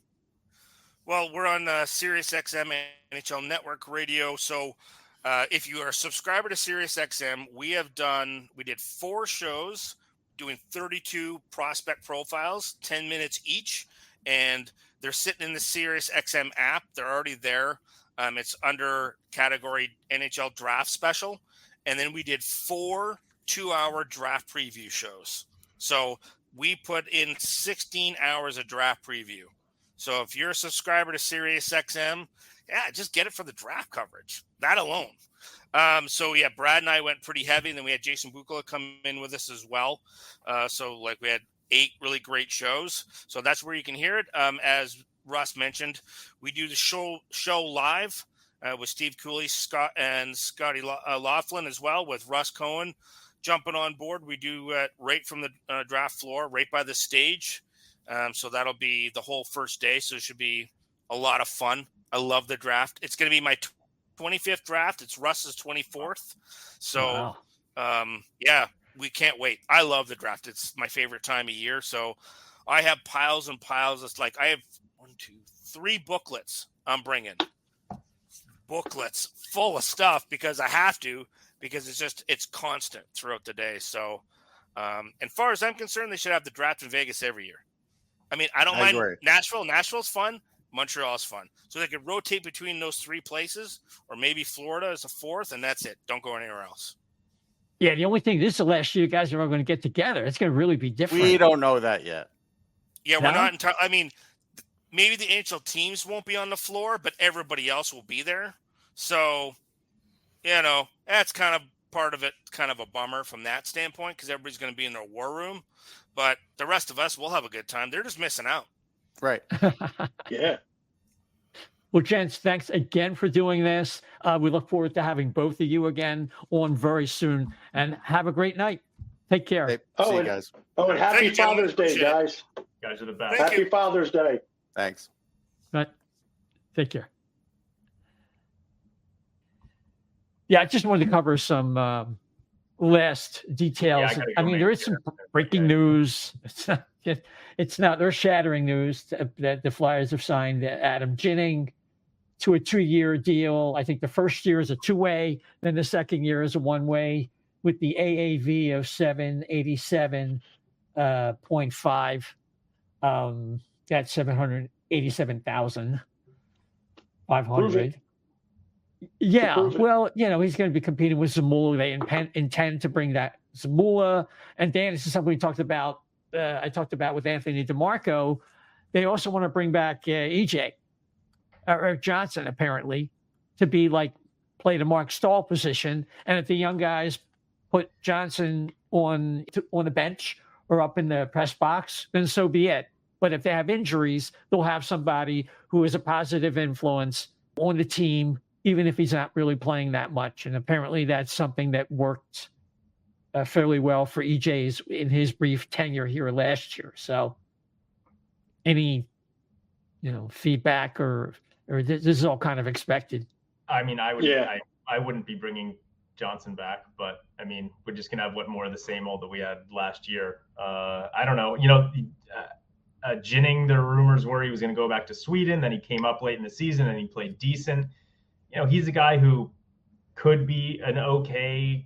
Well, we're on SiriusXM NHL Network Radio. So if you are a subscriber to SiriusXM, we did 4 shows doing 32 prospect profiles, 10 minutes each. and they're sitting in the SiriusXM app. They're already there. It's under category NHL Draft Special. And then we did 4 2-hour draft preview shows. So we put in 16 hours of draft preview. So if you're a subscriber to SiriusXM, just get it for the draft coverage. That alone. So yeah, Brad and I went pretty heavy, and then we had Jason Bukola come in with us as well. So like we had 8 really great shows. So that's where you can hear it. As Russ mentioned, we do the show live with Steve Cooley, Scott, and Scotty Laughlin as well, with Russ Cohen jumping on board. We do it right from the draft floor, right by the stage. So that'll be the whole first day. So it should be a lot of fun. I love the draft. It's going to be my 25th draft. It's Russ's 24th. So, yeah, we can't wait. I love the draft. It's my favorite time of year. So I have piles and piles. It's like I have 3 booklets I'm bringing. Booklets full of stuff because I have to, because it's constant throughout the day. So, and far as I'm concerned, they should have the draft in Vegas every year. I mean, I don't mind agree. Nashville. Nashville's fun. Montreal's fun. So they could rotate between those 3 places, or maybe Florida is a 4th, and that's it. Don't go anywhere else. Yeah, the only thing, this is the last year you guys are all going to get together. It's going to really be different. We don't know that yet. Yeah, we're not entirely. I mean, maybe the NHL teams won't be on the floor, but everybody else will be there. So, that's kind of part of it, kind of a bummer from that standpoint, because everybody's going to be in their war room. But the rest of us will have a good time. They're just missing out. Right. Yeah. Well, gents, thanks again for doing this. We look forward to having both of you again on very soon. And have a great night. Take care. Hey, Oh, see you and- guys. Oh, and happy Thank you, gentlemen. Father's Day, Appreciate it. guys. Guys are the best. Thank Happy you. Father's Day. Thanks. But take care. Yeah, I just wanted to cover some last details. Yeah, I gotta go I mean, make there is some dinner. breaking Okay. news. It's not, there's shattering news that the Flyers have signed Adam Ginning to a 2-year deal. I think the first year is a 2-way, then the second year is a 1-way with the AAV of 787.5. That's 787,500. Yeah, Prove it. well, he's going to be competing with Zamula. They intend to bring that Zamula. And Dan, this is something we talked about. I talked about with Anthony DeMarco. They also want to bring back EJ or Johnson, apparently, to be play the Mark Stahl position. And if the young guys put Johnson on the bench or up in the press box, then so be it. But if they have injuries, they'll have somebody who is a positive influence on the team, even if he's not really playing that much. And apparently that's something that worked fairly well for EJ's in his brief tenure here last year. So any, feedback or this is all kind of expected. I mean, I would. Yeah. I wouldn't be bringing Johnson back, but I mean, we're just gonna have more of the same old that we had last year. I don't know. Ginning, the rumors were he was going to go back to Sweden. Then he came up late in the season and he played decent. He's a guy who could be an okay,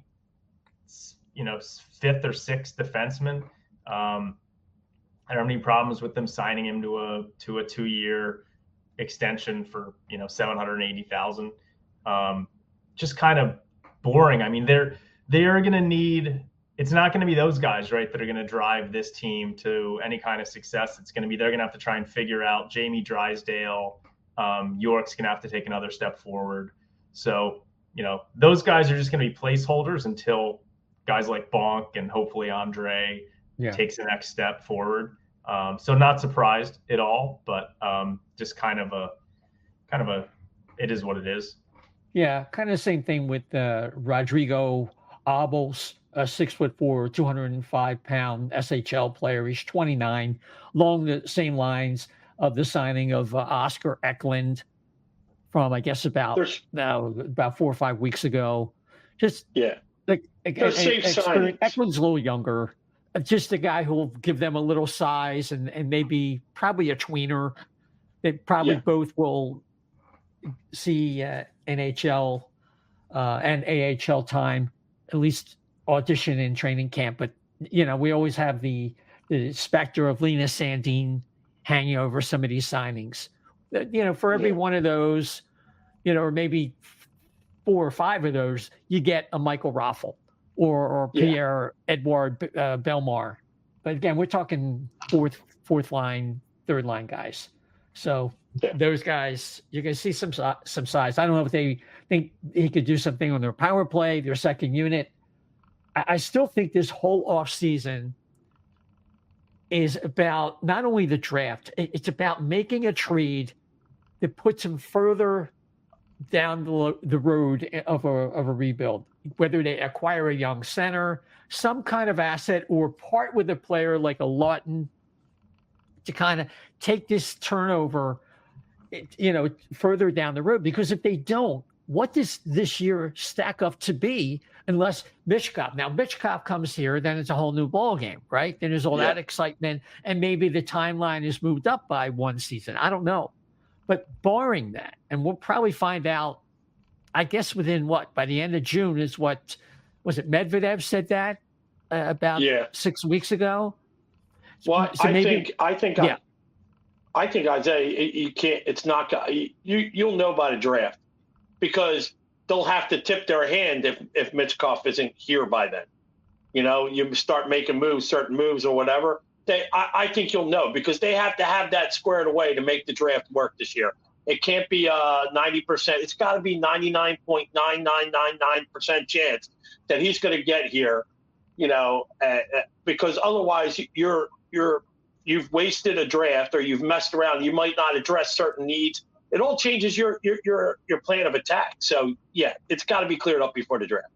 5th or 6th defenseman. I don't have any problems with them signing him to a 2-year extension for $780,000. Just kind of boring. I mean, they're going to need. It's not going to be those guys, right, that are going to drive this team to any kind of success. It's going to be they're going to have to try and figure out Jamie Drysdale. York's going to have to take another step forward. So, those guys are just going to be placeholders until guys like Bonk and hopefully Andre takes the next step forward. So not surprised at all, but just kind of a, it is what it is. Yeah, kind of the same thing with Rodrigo Abels, a 6'4", 205-pound SHL player. He's 29, along the same lines of the signing of Oscar Eklund from, I guess, about 4 or 5 weeks ago. Just Eklund's a little younger. Just a guy who will give them a little size and maybe probably a tweener. They probably both will see NHL and AHL time, at least audition in training camp. But, we always have the specter of Linus Sandin hanging over some of these signings. For every one of those, or maybe 4 or 5 of those, you get a Michael Raffl or Pierre-Edouard Bellemare. But again, we're talking fourth line, third line guys. So those guys, you're going to see some size. I don't know if they think he could do something on their power play, their second unit. I still think this whole offseason is about not only the draft, it's about making a trade that puts him further down the road of a rebuild, whether they acquire a young center, some kind of asset, or part with a player like a Lawton to kind of take this turnover, further down the road. Because if they don't, what does this year stack up to be unless Michkov? Now, Michkov comes here, then it's a whole new ball game, right? Then there's all that excitement, and maybe the timeline is moved up by one season. I don't know. But barring that, and we'll probably find out, I guess within by the end of June is what, was it Medvedev said that about 6 weeks ago? Well, so I think Isaiah, you can't. It's not. You'll know by the draft because they'll have to tip their hand if Michkov isn't here by then. You start making certain moves or whatever. I think you'll know because they have to have that squared away to make the draft work this year. It can't be 90%. It's got to be 99.9999% chance that he's going to get here. Because otherwise you've wasted a draft or you've messed around. You might not address certain needs. It all changes your plan of attack. So it's got to be cleared up before the draft.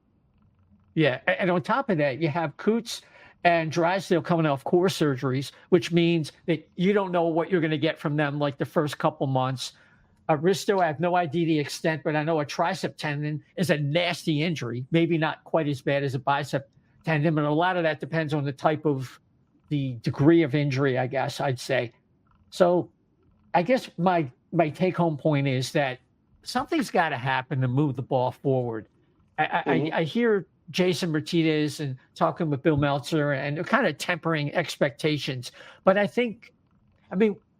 Yeah, and on top of that, you have Coots and Drysdale coming off core surgeries, which means that you don't know what you're going to get from them like the first couple months. Risto, I have no idea the extent, but I know a tricep tendon is a nasty injury, maybe not quite as bad as a bicep tendon, but a lot of that depends on the degree of injury, I guess I'd say. So I guess my take-home point is that something's got to happen to move the ball forward. I hear Jason Martinez and talking with Bill Meltzer and kind of tempering expectations. But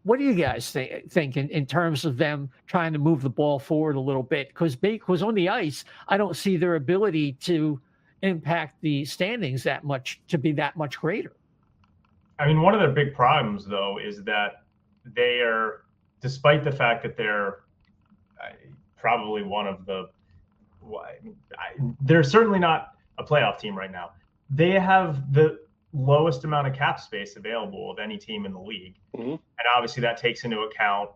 what do you guys think in terms of them trying to move the ball forward a little bit? Because on the ice, I don't see their ability to impact the standings that much to be that much greater. I mean, one of their big problems, though, is that they are, despite the fact that they're probably one of they're certainly not a playoff team right now. They have the lowest amount of cap space available of any team in the league. Mm-hmm. And obviously that takes into account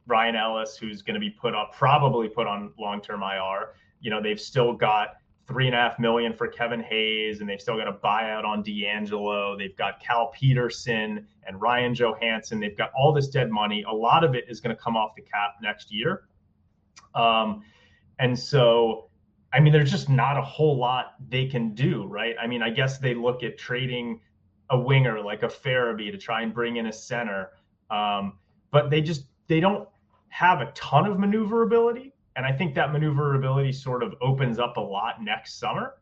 Ryan Ellis, who's going to be probably put on long-term IR. They've still got $3.5 million for Kevin Hayes, and they've still got a buyout on D'Angelo. They've got Cal Peterson and Ryan Johansson. They've got all this dead money. A lot of it is going to come off the cap next year. And so, there's just not a whole lot they can do, right? I guess they look at trading a winger like a Farabee to try and bring in a center. But they don't have a ton of maneuverability. And I think that maneuverability sort of opens up a lot next summer.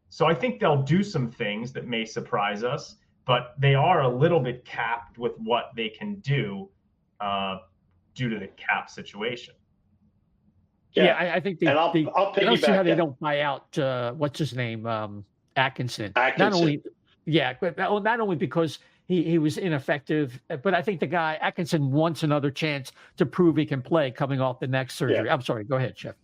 So I think they'll do some things that may surprise us, but they are a little bit capped with what they can do due to the cap situation. Yeah, I think I'll I don't see how they that. don't buy out what's his name, Atkinson. Atkinson. Not only because he was ineffective, but I think the guy Atkinson wants another chance to prove he can play coming off the next surgery. Yeah. I'm sorry. Go ahead, Chef.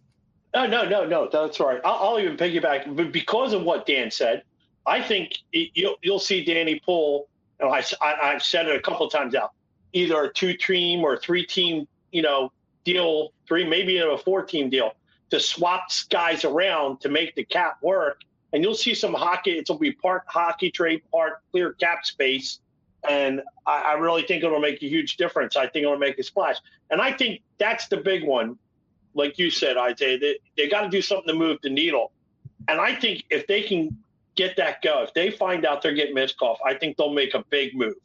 No. That's all right. I'll even piggyback. But because of what Dan said, I think you'll see Danny pull. I've said it a couple of times now. Either a 2-team or 3-team, deal, 3, maybe a 4-team deal to swap guys around to make the cap work. And you'll see some hockey. It'll be part hockey trade, part clear cap space. And I really think it'll make a huge difference. I think it'll make a splash. And I think that's the big one. Like you said, Isaiah, they got to do something to move the needle. And I think if they can get that go, if they find out they're getting Michkov, I think they'll make a big move,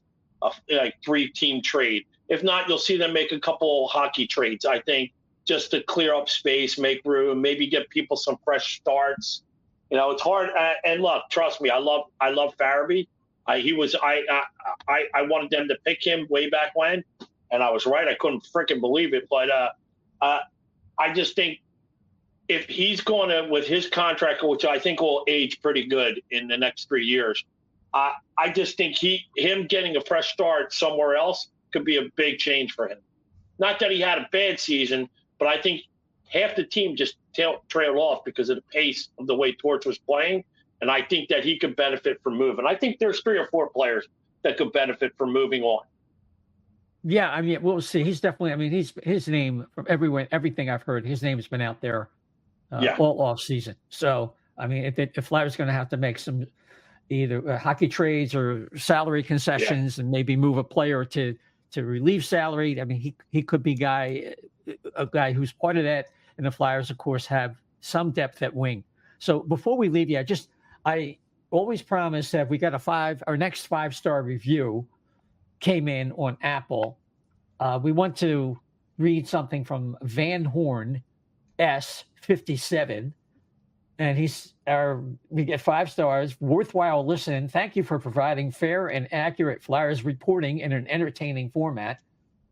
like 3-team trade. If not, you'll see them make a couple hockey trades, I think, just to clear up space, make room, maybe get people some fresh starts. It's hard. And look, trust me, I love Farabee. I wanted them to pick him way back when. and I was right. I couldn't freaking believe it. But I just think if he's going to, with his contract, which I think will age pretty good in the next 3 years, I just think him getting a fresh start somewhere else could be a big change for him. Not that he had a bad season, but I think half the team just trailed off because of the pace of the way Torch was playing. And I think that he could benefit from moving. I think there's 3 or 4 players that could benefit from moving on. Yeah, I mean, we'll see. He's definitely, I mean, his name from everywhere, everything I've heard, his name has been out there all off season. So, I mean, if Flyers going to have to make some either hockey trades or salary concessions and maybe move a player to relieve salary, I mean, he could be a guy who's part of that. And the Flyers, of course, have some depth at wing. So before we leave you, I always promise that we got our next 5-star review came in on Apple. We want to read something from Van Horn S57. And we get 5 stars, worthwhile listen. Thank you for providing fair and accurate Flyers reporting in an entertaining format.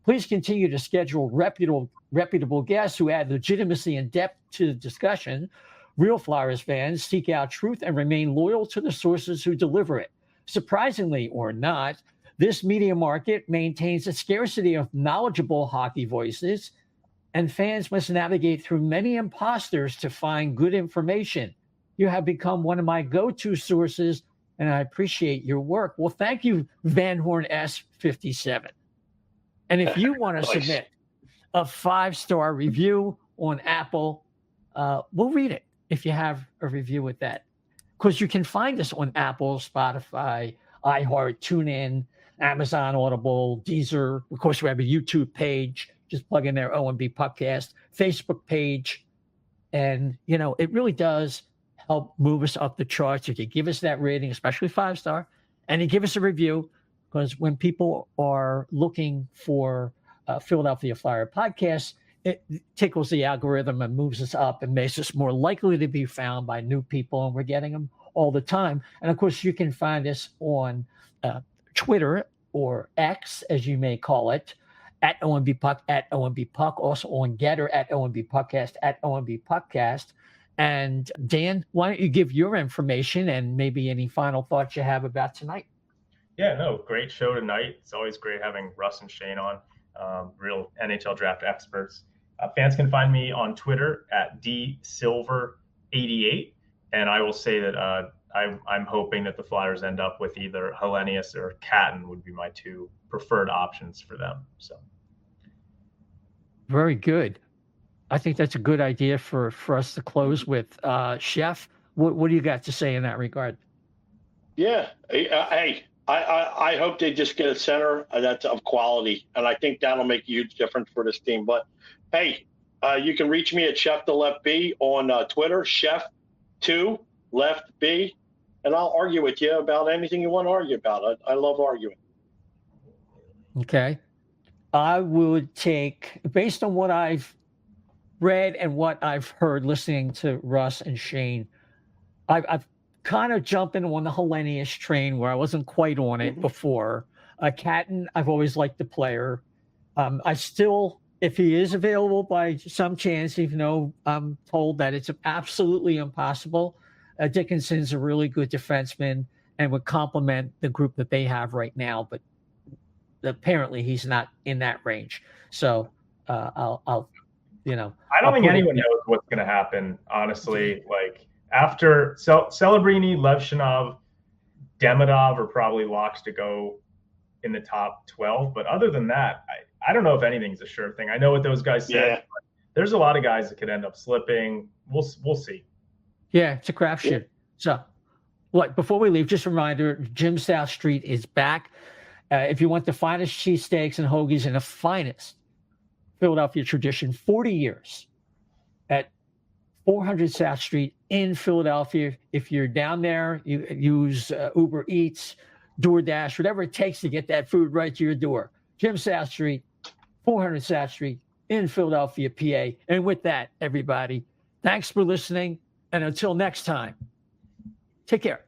Please continue to schedule reputable guests who add legitimacy and depth to the discussion. Real Flyers fans seek out truth and remain loyal to the sources who deliver it. Surprisingly or not, this media market maintains a scarcity of knowledgeable hockey voices, and fans must navigate through many imposters to find good information. You have become one of my go-to sources, and I appreciate your work. Well, thank you, Van Horn S57. And if you want to submit a 5-star review on Apple, we'll read it if you have a review with that. Because you can find us on Apple, Spotify, iHeart, TuneIn, Amazon Audible, Deezer. Of course, we have a YouTube page. Just plug in their O&B Puckcast, Facebook page. And, it really does help move us up the charts. If you give us that rating, especially 5-star, and you give us a review, because when people are looking for Philadelphia Flyer podcasts, it tickles the algorithm and moves us up and makes us more likely to be found by new people. And we're getting them all the time. And of course, you can find us on Twitter, or X, as you may call it, at O&B Puck, at O&B Puck, also on Getter at O&B Puckcast, at O&B Puckcast. And Dan, why don't you give your information and maybe any final thoughts you have about tonight? Yeah, no, great show tonight. It's always great having Russ and Shane on, real NHL draft experts. Fans can find me on Twitter at dsilver88, and I will say that I'm hoping that the Flyers end up with either Hellenius or Catton would be my 2 preferred options for them. So, very good. I think that's a good idea for us to close with. Chef, what do you got to say in that regard? Yeah, hey, I hope they just get a center that's of quality, and I think that'll make a huge difference for this team. But hey, you can reach me at Chef the Left B on Twitter, Chef2 Left B, and I'll argue with you about anything you want to argue about. I love arguing. Okay, I would take, based on what I've read and what I've heard listening to Russ and Shane, I've kind of jumping on the Hellenius train where I wasn't quite on it before. Catton, I've always liked the player. I still, if he is available by some chance, even though I'm told that it's absolutely impossible, Dickinson's a really good defenseman and would complement the group that they have right now. But apparently he's not in that range. So I'll I don't think anyone knows what's going to happen, honestly. Like, after Celebrini, Levshinov, Demidov are probably locks to go in the top 12. But other than that, I don't know if anything's a sure thing. I know what those guys said. Yeah. But there's a lot of guys that could end up slipping. We'll see. Yeah, it's a crapshoot. So, before we leave, just a reminder, Jim South Street is back. If you want the finest cheesesteaks and hoagies in the finest Philadelphia tradition, 40 years at 400 South Street in Philadelphia. If you're down there, you use Uber Eats, DoorDash, whatever it takes to get that food right to your door. Jim South Street, 400 South Street in Philadelphia, PA. And with that, everybody, thanks for listening. And until next time, take care.